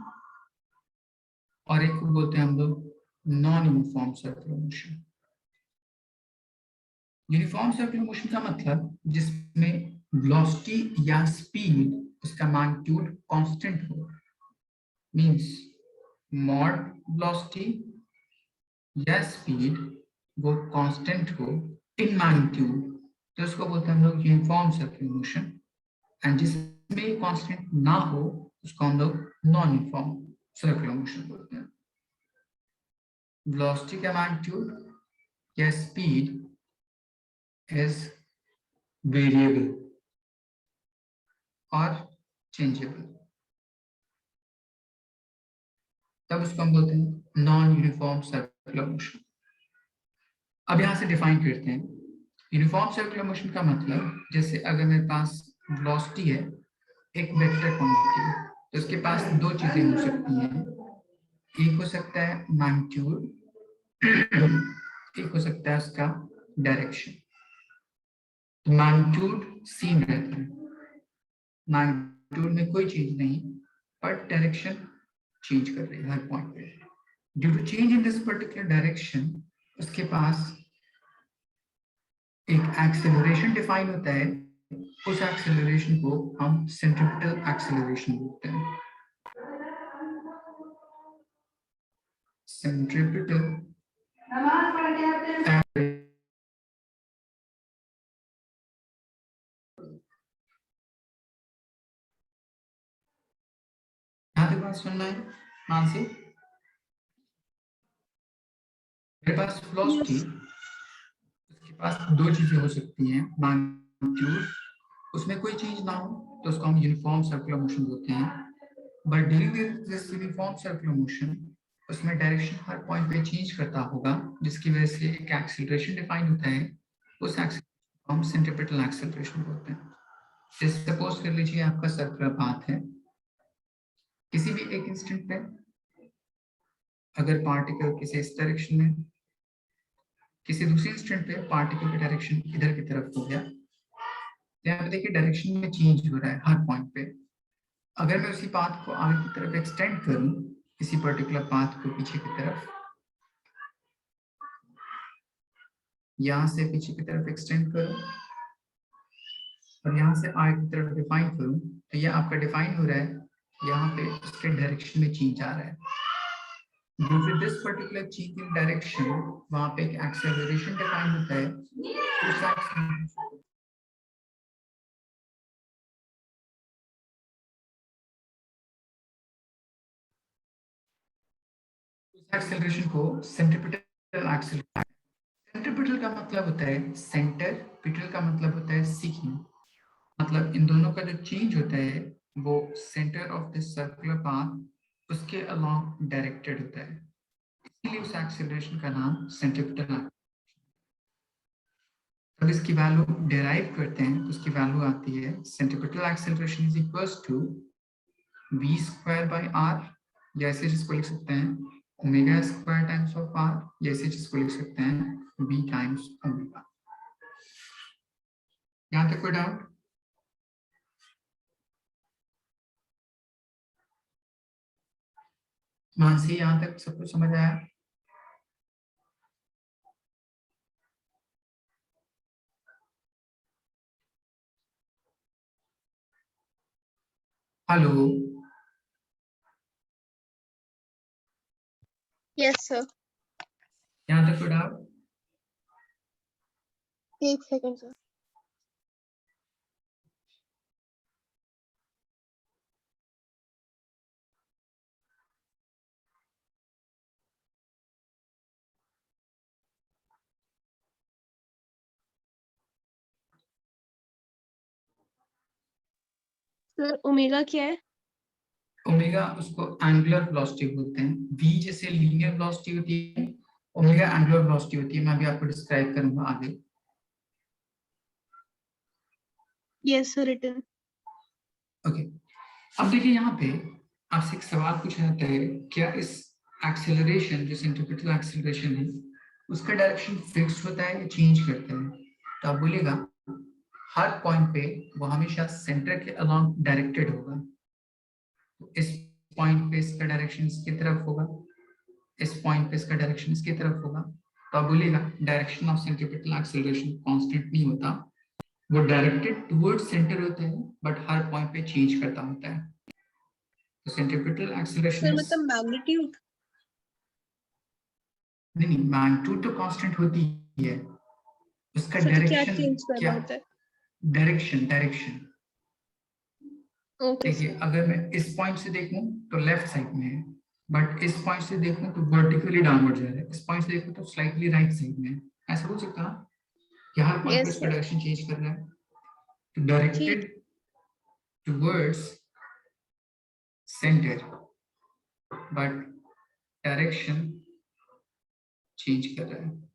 और एक को बोलते हैं हम लोग non uniform circular motion. Uniform circular motion का मतलब जिसमें वेलोसिटी या स्पीड उसका मैग्नीट्यूड कांस्टेंट हो, मींस मॉड वेलोसिटी या स्पीड वो कांस्टेंट हो इन मैग्नीट्यूड, तो उसको बोलते हैं हम लोग यूनिफॉर्म सर्कुलर मोशन। एंड जिसमें कांस्टेंट ना हो उसको हम लोग नॉन यूनिफॉर्म सर्कुलर मोशन बोलते हैं। वेलोसिटी का मैग्नीट्यूड या स्पीड इज वेरिएबल और चेंजेबल, तब उसको हम बोलते हैं नॉन यूनिफॉर्म सर्कुलर मोशन। अब यहां से डिफाइन करते हैं। यूनिफॉर्म सर्कुलर मोशन का मतलब जैसे अगर मेरे पास वेलोसिटी है एक वेक्टर क्वांटिटी, तो उसके पास दो चीजें हो सकती हैं। एक हो सकता है मैग्नीट्यूड, एक हो सकता है उसका डायरेक्शन। तो मैग्नीट्यूड सेम रहता है, मैग्नीट्यूड में कोई चेंज नहीं, बट डायरेक्शन चेंज कर रही है हर पॉइंट पे। Due to change in this particular direction उसके पास एक एक्सेलरेशन डिफाइन होता है। उस एक्सेलरेशन को हम सेंट्रीपिटल एक्सेलरेशन बोलते हैं। सेंट्रीपिटल यहाँ तक बात सुनना है मानसी? मेरे पास वेलोसिटी, यस। उसके पास दो चीजें हो सकती हैं। मैग्नीट्यूड, उसमें कोई चेंज ना हो तो उसको हम यूनिफॉर्म सर्कुलर मोशन बोलते हैं। But during this uniform circular motion उसमें डायरेक्शन हर पॉइंट पे चेंज करता होगा, जिसकी वजह से एक एक्सेलरेशन डिफाइन होता है। उस एक्सेलरेशन को हम सेंट्रीपिटल एक्सेलरेशन बोलते हैं। जैसे सपोज कर लीजिए आपका सर्कुलर पाथ है, किसी भी एक इंस्टेंट पे अगर पार्टिकल किसी इस डायरेक्शन में, किसी दूसरे इंस्टेंट पे पार्टिकल का डायरेक्शन इधर की तरफ हो गया, यहाँ पे देखिए डायरेक्शन में चेंज हो रहा है हर पॉइंट पे। अगर मैं उसी पाथ को आगे की तरफ एक्सटेंड करूं, किसी पर्टिकुलर पाथ को पीछे की तरफ, यहां से पीछे की तरफ एक्सटेंड करूं और यहाँ से आगे की तरफ डिफाइन करूं, तो यह आपका डिफाइन हो रहा है, यहाँ पे उसके डायरेक्शन में चेंज आ रहा है। Due to this particular change in direction वहां पे एक एक्सेलरेशन डिफाइन होता है। उस एक्सेलरेशन को सेंट्रीपिटल एक्सेलरेशन। सेंट्रीपिटल का मतलब होता है सेंटर, पिटल का मतलब होता है सीकिंग। मतलब इन दोनों का जो चेंज होता है वो centre of this circular path उसके अलोंग डायरेक्टेड होता है, इसलिए उस एक्सेलरेशन का नाम सेंट्रीपिटल है। जब इसकी वैल्यू डेराइव करते हैं तो उसकी वैल्यू आती है centripetal acceleration is equals to v square by r, या ऐसे जिसको लिख सकते हैं omega square times of r, या ऐसे जिसको लिख सकते हैं v टाइम्स ओमेगा। यहाँ तक कोई डाउट? मानसी, यहाँ तक सब कुछ समझ आया? Hello, yes sir. यहाँ तक कोई डाउट? एक सेकंड सर। सर ओमेगा क्या है? ओमेगा उसको एंगुलर वेलोसिटी बोलते हैं। v जैसे लीनियर वेलोसिटी होती है, ओमेगा एंगुलर वेलोसिटी होती है। मैं अभी आपको डिस्क्राइब करूंगा आगे। Yes sir, written. ओके, अब देखिए यहाँ पे आपसे एक सवाल पूछा जाता है, क्या इस एक्सेलरेशन, जो सेंट्रीपिटल एक्सेलरेशन है, उसका डायरेक्शन फिक्स होता है या चेंज करता है? तो आप बोलेगा हर पॉइंट पे वो हमेशा सेंटर के अलोंग डायरेक्टेड होगा। तो इस पॉइंट पे इसका डायरेक्शन इसकी तरफ होगा, इस पॉइंट पे इसका डायरेक्शन इसकी तरफ होगा। तो आप बोलेगा direction of centripetal acceleration constant नहीं होता, वो डायरेक्टेड टुवर्ड्स सेंटर होता है, बट हर पॉइंट पे चेंज करता होता है। तो सेंट्रीपिटल एक्सेलरेशन सर इज, मतलब मैग्नीट्यूड? नहीं नहीं, मैग्नीट्यूड तो कांस्टेंट होती ही है, उसका सर तो क्या डायरेक्शन चेंज करना क्या, होता है? Direction direction. ओके देखिए सर। अगर मैं इस पॉइंट से देखूं तो लेफ्ट साइड में है, बट इस पॉइंट से देखूं तो वर्टिकली डाउनवर्ड जा रहा है, इस पॉइंट से देखूं तो स्लाइटली राइट साइड में है। ऐसा हो सकता है कि हर पॉइंट पे यस इसका सर। डायरेक्शन चेंज कर रहा है। तो ठीक। Directed towards centre, but direction change कर रहा है।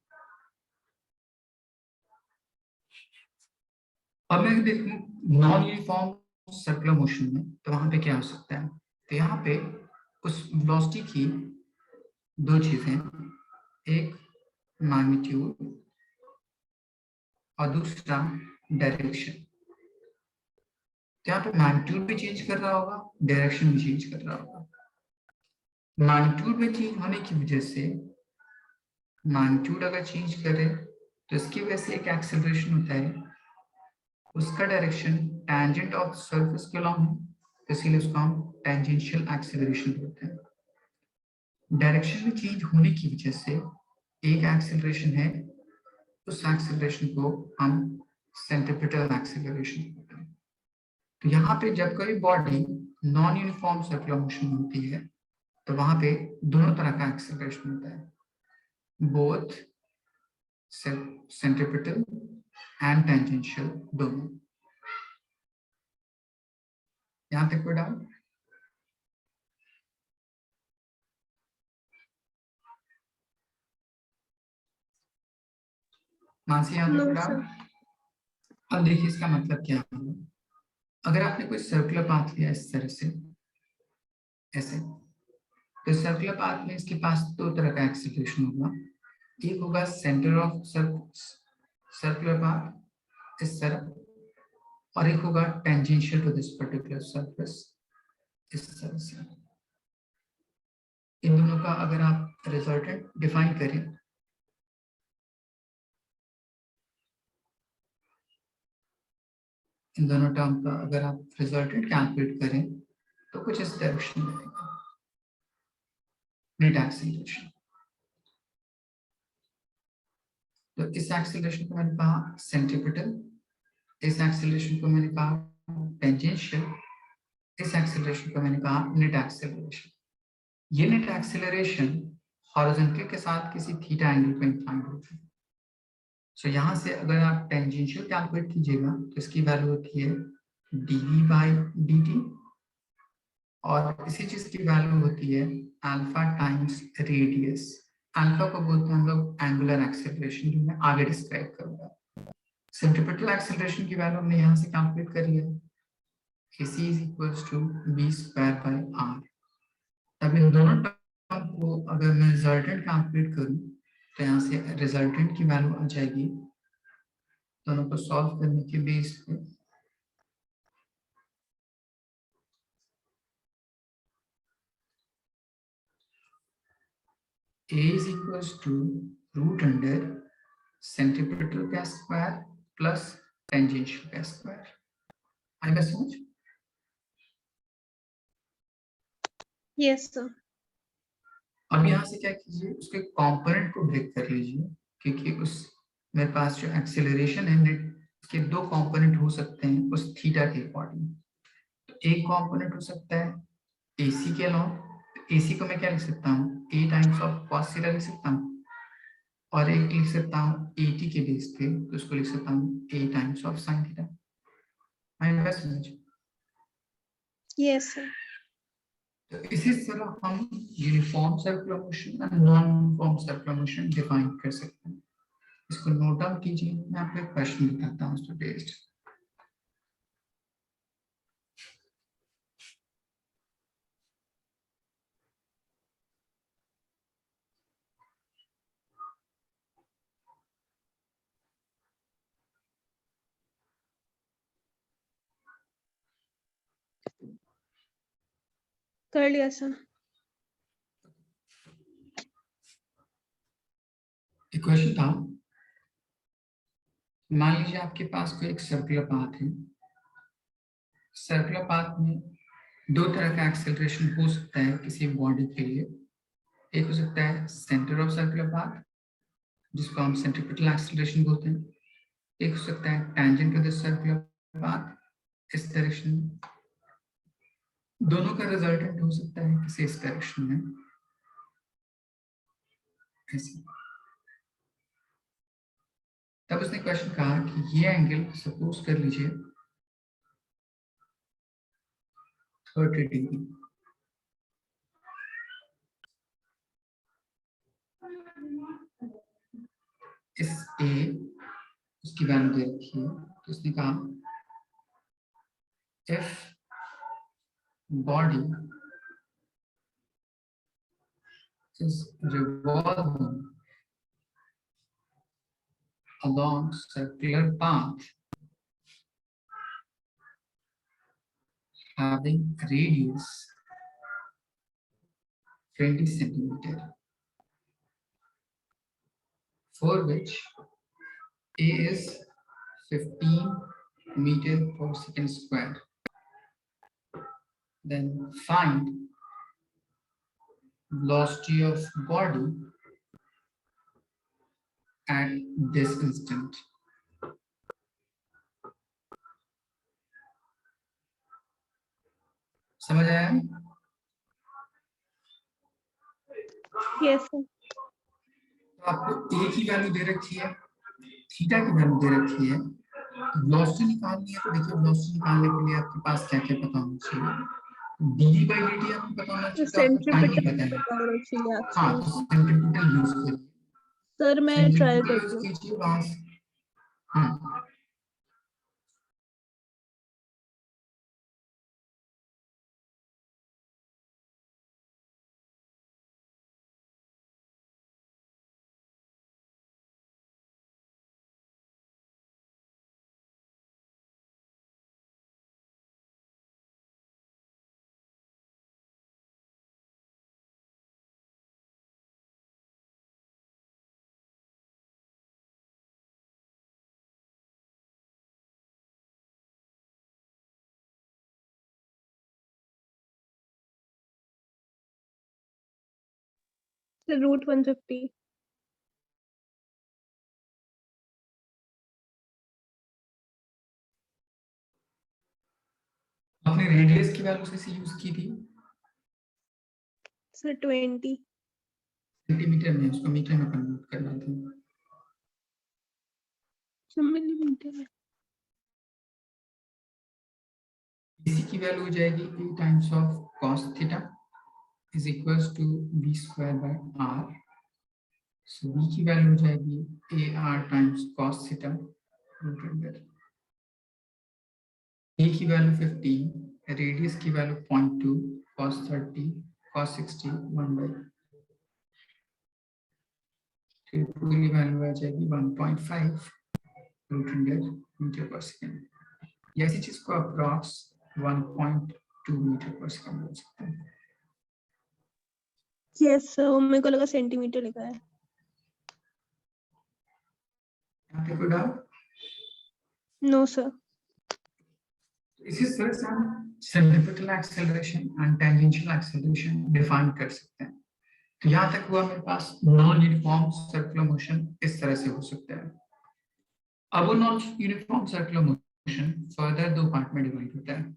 अब मैं देखूं नॉन यूनिफॉर्म सर्कुलर मोशन में, तो वहां पे क्या हो सकता है? तो यहाँ पे उस वेलोसिटी की दो चीजें, एक मैग्नीट्यूड और दूसरा डायरेक्शन। तो यहाँ पे मैग्नीट्यूड भी चेंज कर रहा होगा, डायरेक्शन भी चेंज कर रहा होगा। मैग्नीट्यूड में चेंज होने की वजह से, मैग्नीट्यूड अगर चेंज करे तो इसकी वजह से एक एक्सेलरेशन होता है, उसका डायरेक्शन टैंजेंट ऑफ सरफेस के अलॉन्ग है, तो इसीलिए उसको हम टेंजेंशियल एक्सेलरेशन बोलते हैं। डायरेक्शन में चेंज होने की वजह से एक एक्सेलरेशन है, उस एक्सेलरेशन को हम सेंट्रीपिटल एक्सेलरेशन बोलते हैं। तो यहाँ पे जब कोई body non uniform circular motion होती है, तो वहां पे दोनों तरह का एक्सेलरेशन होता है, बोथ सेंट्रीपिटल एंड टेंजेंशियल, दोनों। यहाँ तक कोई डाउट? मानसी, यहाँ तक नो कोई सर। डाउट? अब देखिए इसका मतलब क्या है। अगर आपने कोई सर्कुलर पाथ लिया इस तरह से, ऐसे, तो सर्कुलर पाथ में इसके पास दो तरह का एक्सेलरेशन होगा। एक होगा सेंटर ऑफ सर्कुलर पाथ इस तरह, और एक होगा tangential to this particular surface इस तरह से। इन दोनों का अगर आप रिजल्टेंट डिफाइन करें, इन दोनों टर्म का अगर आप रिजल्टेंट कैलकुलेट करें तो कुछ इस डायरेक्शन में आएगा, नेट एक्सेलरेशन। तो इस एक्सेलरेशन को मैंने कहा सेंट्रीपिटल, इस एक्सेलरेशन को मैंने कहा टेंजेंशियल, इस एक्सेलरेशन को मैंने कहा नेट एक्सेलरेशन। ये नेट एक्सेलरेशन हॉरिजॉन्टल के साथ किसी थीटा एंगल पे इंक्लाइन होती है। सो यहाँ से अगर आप टेंजेंशियल कैलकुलेट कीजिएगा तो इसकी वैल्यू होती है dv/dt, और इसी चीज की वैल्यू होती है अल्फा टाइम्स रेडियस। अल्फा को बोलते हैं हम लोग एंगुलर एक्सेलरेशन, जो मैं आगे डिस्क्राइब करूंगा। सेंट्रीपिटल एक्सेलरेशन की वैल्यू हमने यहाँ से कैलकुलेट करी है, AC is equals to v²/r। अब इन दोनों टर्म को अगर मैं रिजल्टेंट कैलकुलेट करूं तो यहाँ से रिजल्टेंट की वैल्यू आ जाएगी, दोनों को सॉल्व करने के बेस पे A is equals to root under centimeter का स्क्वायर प्लस टेंजेंशियल का स्क्वायर। आएगा समझ? Yes sir. अब यहाँ से क्या कीजिए, उसके कंपोनेंट को ब्रेक कर लीजिए, क्योंकि उस मेरे पास जो एक्सेलरेशन है उसके दो कंपोनेंट हो सकते हैं उस थीटा के अकॉर्डिंग। तो एक कंपोनेंट हो सकता है AC के अलॉन्ग, AC को मैं क्या लिख सकता हूँ, A times of cos theta लिख सकता हूँ, और एक लिख सकता हूँ 80 के बेस पे, तो उसको लिख सकता हूँ A times of sin theta. आएगा समझ? Yes sir. तो इसी तरह हम यूनिफॉर्म सर्कुलर मोशन और non uniform circular motion define कर सकते हैं। इसको नोट डाउन कीजिए, मैं आपको एक क्वेश्चन बताता हूँ उसको बेस्ड। कर लिया सर। एक क्वेश्चन था, मान लीजिए आपके पास कोई एक सर्कुलर पाथ है। सर्कुलर पाथ में दो तरह का एक्सेलरेशन हो सकता है किसी बॉडी के लिए। एक हो सकता है सेंटर ऑफ सर्कुलर पाथ, जिसको हम सेंट्रीपिटल एक्सेलरेशन बोलते हैं। एक हो सकता है tangent to the circular path, इस डायरेक्शन में। दोनों का रिजल्टेंट हो सकता है किसी इस डायरेक्शन में, ऐसे। तब उसने क्वेश्चन कहा कि ये एंगल सपोज कर लीजिए 30 डिग्री। इस A उसकी वैल्यू दे रखी है, तो उसने कहा if body is revolving along circular path having radius 20 centimeter, for which A is 15 meter per second square, then find velocity of body at this instant. समझ आया? Yes sir. तो आपको A की वैल्यू दे रखी है, थीटा की value दे रखी है, वेलोसिटी निकालनी है। तो देखिए वेलोसिटी निकालने के लिए आपके पास क्या क्या पता होना चाहिए। dv by dt आपको पता होना चाहिए, तो आपको टाइम नहीं पता है। पता होना चाहिए हाँ, तो एक्सेलरेशन। सेंट्रीपिटल यूज करिए, सर मैं ट्राई सेंट्रीपिटल यूज करती हूँ। कीजिए वहां से। हाँ, सर रूट 150। आपने रेडियस की वैल्यू से यूज की थी, सर 20। सेंटीमीटर में, उसको मीटर में कन्वर्ट करना था। मिलीमीटर में। इसी की वैल्यू हो जाएगी A times of cos theta is equals to b square by r। So b की वैल्यू हो जाएगी AR times cos theta root under. A की वैल्यू 15, रेडियस की वैल्यू 0.2, cos 30, cos 60 1 by, फिर पूरी वैल्यू आ जाएगी 1.5 रूट अंडर मीटर पर second. ऐसी चीज को अप्रॉक्स 1.2 मीटर पर सेकेंड बोल सकते हैं। यस सर, मेरे को लगा सेंटीमीटर लिखा है। यहाँ पे कोई डाउट? No sir. इसी तरह से हम centripetal acceleration and tangential acceleration define कर सकते हैं। तो यहाँ तक हुआ मेरे पास नॉन यूनिफॉर्म सर्कुलर मोशन इस तरह से हो सकता है। अब वो non uniform circular motion further दो पार्ट में डिवाइड होता है।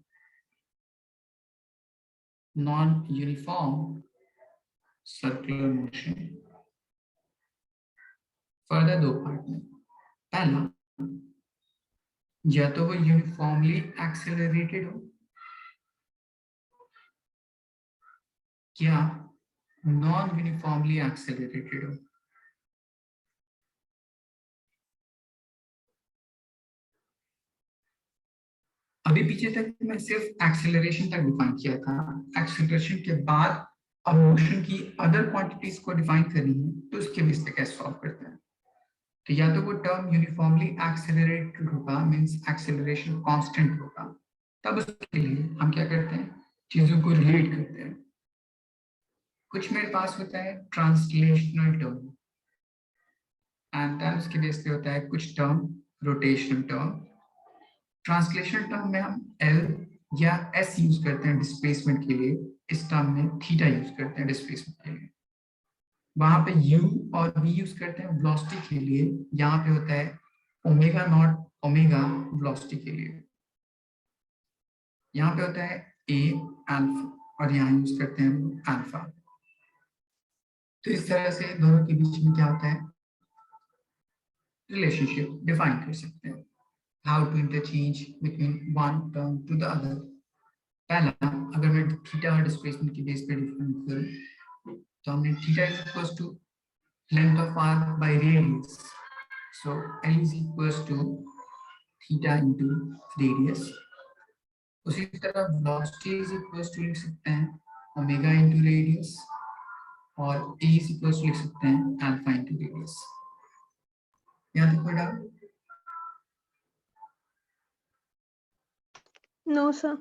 Non uniform circular motion further दो पार्ट में। पहला, या तो वो यूनिफॉर्मली एक्सेलरेटेड हो या नॉन यूनिफॉर्मली एक्सेलरेटेड हो। अभी पीछे तक मैं सिर्फ एक्सेलरेशन तक डिफाइन किया था। एक्सेलरेशन के बाद अब मोशन की अदर क्वांटिटीज को डिफाइन करनी है, तो उसके बेस पे कैसे सॉल्व करते हैं। तो या तो वो टर्म यूनिफॉर्मली एक्सेलरेटेड होगा, मींस एक्सेलरेशन कांस्टेंट होगा, तब उसके लिए हम क्या करते हैं, चीजों को रिलेट करते हैं। कुछ मेरे पास होता है ट्रांसलेशनल टर्म, एंड देन उसके बेस पे होता है कुछ term rotational term. Translational term में हम एल या एस यूज करते हैं डिस्प्लेसमेंट के लिए, इस टर्म में थीटा यूज करते हैं डिस्प्लेसमेंट के लिए। वहां पे यू और वी यूज करते हैं वेलोसिटी के लिए, यहाँ पे होता है ओमेगा नॉट ओमेगा वेलोसिटी के लिए। यहाँ पे होता है ए अल्फा और यहाँ यूज करते हैं अल्फा। तो इस तरह से दोनों के बीच में क्या होता है, रिलेशनशिप डिफाइन कर सकते हैं। How to interchange between one term to the other. पहला, अगर मैं थीटा डिस्प्लेसमेंट की बेस पे डिफाइन करूं, तो हमने theta is equals to length of arc by radius, so L is equals to theta into radius. उसी तरह वेलोसिटी इज इक्वल्स टू लिख सकते हैं ओमेगा इनटू रेडियस, और ए इज इक्वल्स टू लिख सकते हैं अल्फा इनटू रेडियस। यहाँ तक कोई डाउट? No sir.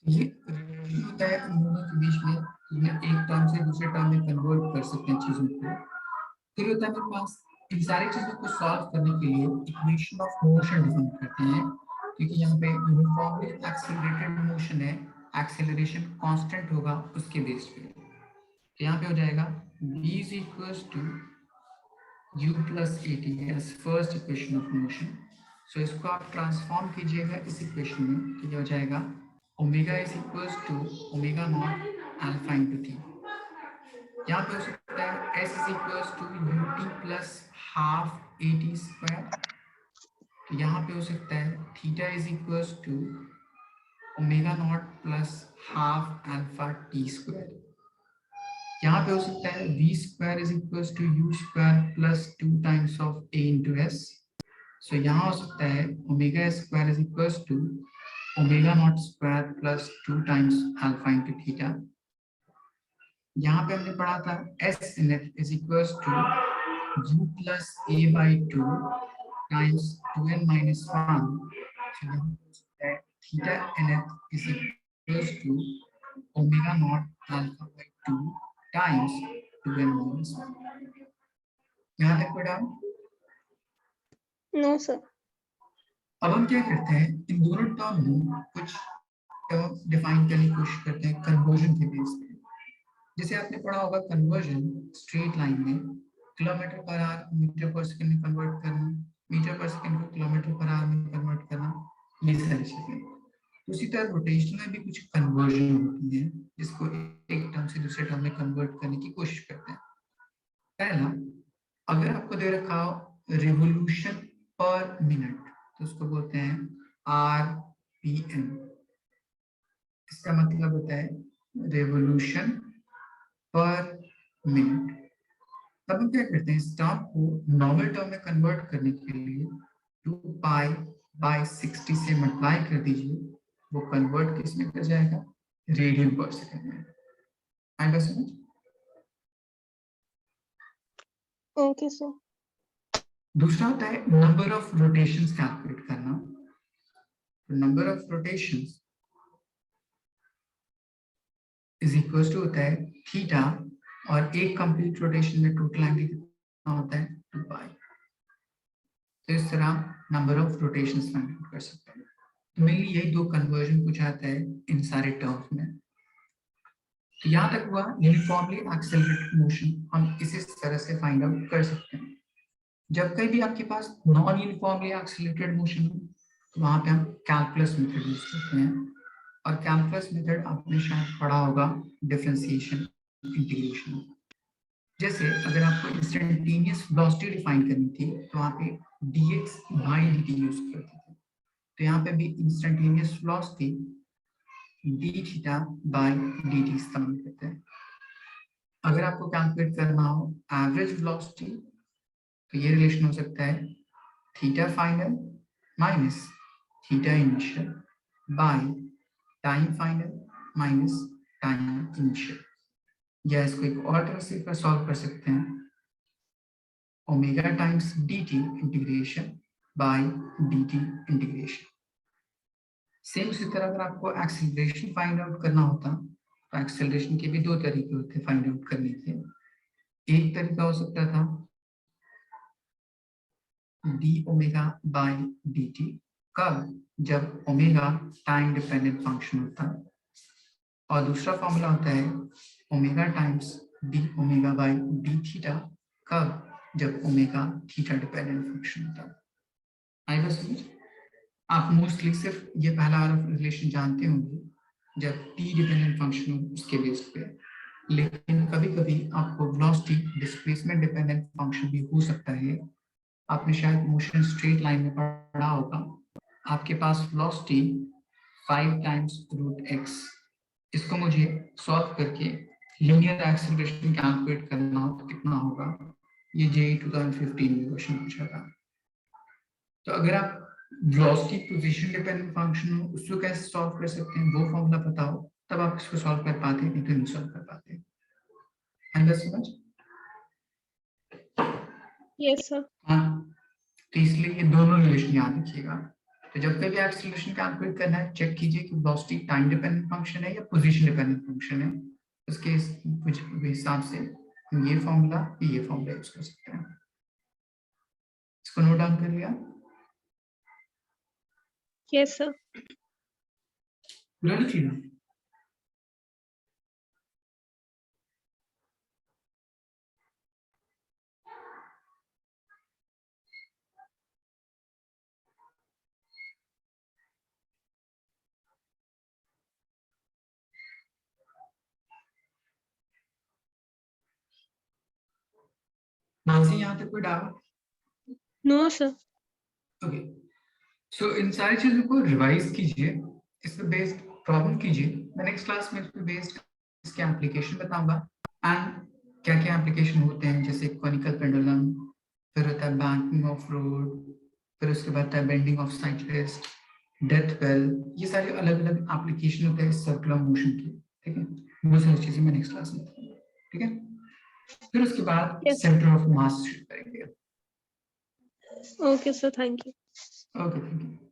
ये होता है उन दोनों के बीच में, जिन्हें एक टर्म से दूसरे टर्म में कन्वर्ट कर सकते हैं चीजों को। फिर होता है मेरे पास, इन सारी चीजों को सॉल्व करने के लिए इक्वेशन ऑफ मोशन डिफाइन करते हैं, क्योंकि यहाँ पे यूनिफॉर्मली एक्सेलरेटेड मोशन है, एक्सेलरेशन कांस्टेंट होगा उसके बेस पे। तो यहाँ पे हो जाएगा v is equals to u plus at as first equation of motion. So इसको आप ट्रांसफॉर्म कीजिएगा इस इक्वेशन में, तो ये हो जाएगा omega is equals to omega naught alpha into t. यहाँ पे हो सकता है s is equals to ut plus half at square. तो यहाँ पे हो सकता है theta is equals to omega naught plus half alpha t square. यहाँ पे हो सकता है v square is equals to u square plus 2 times of a into s। So यहाँ हो सकता है omega square is equals to omega naught square plus 2 times alpha into theta. यहाँ पे हमने पढ़ा था s n is equals to u plus a by 2 times 2n minus 1। So यहाँ हो सकता है theta n is equals to omega naught alpha by 2 times 2n minus 1। यहाँ तक पढ़ा? No sir. अब हम क्या करते हैं, इन दोनों टर्म में कुछ टर्म डिफाइन करने की कोशिश करते हैं कन्वर्जन के बेस पे। जैसे आपने पढ़ा होगा कन्वर्जन स्ट्रेट लाइन में किलोमीटर पर आवर मीटर पर सेकंड में कन्वर्ट करना, मीटर पर सेकंड को किलोमीटर पर आवर में कन्वर्ट करना, ये सारी चीजें। उसी तरह रोटेशन में भी कुछ कन्वर्जन होती है, जिसको एक टर्म से दूसरे टर्म में कन्वर्ट करने की कोशिश करते हैं। पहला, अगर आपको दे रखा हो रिवोल्यूशन पर मिनट, तो उसको बोलते हैं RPM। इसका मतलब होता है रेवोल्यूशन पर मिनट। तब हम क्या करते हैं, इस टर्म को नॉर्मल टर्म में कन्वर्ट करने के लिए 2 पाई बाई 60 से मल्टीप्लाई कर दीजिए, वो कन्वर्ट किस में कर जाएगा, रेडियन पर सेकंड में। आएगा समझ? Okay sir. दूसरा होता है नंबर ऑफ रोटेशंस कैलकुलेट करना। Number of rotations is equal to होता है थीटा और एक कंप्लीट रोटेशन में टोटल एंगल कितना होता है 2 पाई। तो इस तरह number of rotations find out कर सकते हैं। तो मेनली यही दो कन्वर्जन पूछा जाता है इन सारे टर्म्स में। तो यहाँ तक हुआ यूनिफॉर्मली एक्सेलरेटेड मोशन, हम इस तरह से फाइंड आउट कर सकते हैं। जब कहीं भी आपके पास नॉन यूनिफॉर्मली एक्सेलरेटेड मोशन हो तो वहां पे हम कैलकुलस मेथड यूज करते हैं। और कैलकुलस मेथड आपने शायद पढ़ा होगा डिफरेंशिएशन इंटीग्रेशन। जैसे अगर आपको इंस्टेंटेनियस वेलोसिटी डिफाइन करनी थी तो वहां पे dx बाई dt यूज करते थे। तो यहाँ पे भी instantaneous velocity d theta by dt इस्तेमाल करते हैं। अगर आपको कैलकुलेट करना हो एवरेज वेलोसिटी तो ये रिलेशन हो सकता है theta final minus theta initial by time final minus time initial. या इसको एक और तरह से सॉल्व कर सकते हैं omega times dt integration by dt integration. Same उसी तरह अगर आपको एक्सेलरेशन फाइंड आउट करना होता तो एक्सेलरेशन के भी दो तरीके होते फाइंड आउट करने के। एक तरीका हो सकता था D omega by D T, कब? जब ओमेगा टाइम डिपेंडेंट फंक्शन होता है। और दूसरा फॉर्मूला होता है omega times D omega by D theta, कब? जब ओमेगा थीटा डिपेंडेंट फंक्शन होता है। आई बस समझ? आप मोस्टली सिर्फ ये पहला रिलेशन जानते होंगे जब टी डिपेंडेंट फंक्शन हो उसके बेस पे, लेकिन कभी कभी आपको वेलोसिटी डिस्प्लेसमेंट डिपेंडेंट फंक्शन भी हो सकता है। आपने शायद मोशन स्ट्रेट लाइन में पढ़ा होगा, आपके पास वेलोसिटी 5 टाइम्स रूट एक्स, इसको मुझे सॉल्व करके लीनियर एक्सेलरेशन कैलकुलेट करना हो तो कितना होगा, ये जेईई 2015 में क्वेश्चन पूछा था। तो अगर आप वेलोसिटी पोजीशन डिपेंडेंट फंक्शन हो उसको कैसे सॉल्व कर सकते हैं, वो फॉर्मूला पता हो तब आप इसको सॉल्व कर पाते हैं, नहीं तो नहीं सॉल्व कर पाते। समझ? Yes sir. हाँ, तो इसलिए ये दोनों रिलेशन याद रखिएगा। तो जब कभी एक्सेलरेशन कैलकुलेट करना है चेक कीजिए कि वेलोसिटी टाइम डिपेंडेंट फंक्शन है या पोजीशन डिपेंडेंट फंक्शन है। उसके हिसाब से हम ये फॉर्मूला यूज कर सकते हैं। इसको नोट डाउन कर लिया? Yes sir. पूरा लिखिए ना। नाज़ी यहाँ तक कोई doubt? No sir. Okay, so इन सारी चीजों को रिवाइज कीजिए, इस पे बेस्ड प्रॉब्लम कीजिए। मैं नेक्स्ट क्लास में इस पे बेस्ड इसके एप्लीकेशन बताऊंगा एंड क्या क्या एप्लीकेशन होते हैं, जैसे कॉनिकल पेंडुलम, फिर होता है बैंकिंग ऑफ रोड, फिर उसके बाद होता है bending of cyclist, death bell, ये सारे अलग अलग एप्लीकेशन होते हैं सर्कुलर मोशन के। ठीक है, वो सारी चीजें मैं नेक्स्ट क्लास में बताऊंगा। ठीक है, फिर उसके बाद Yes. सेंटर ऑफ मास करेंगे। Okay sir, thank you. Okay, thank you.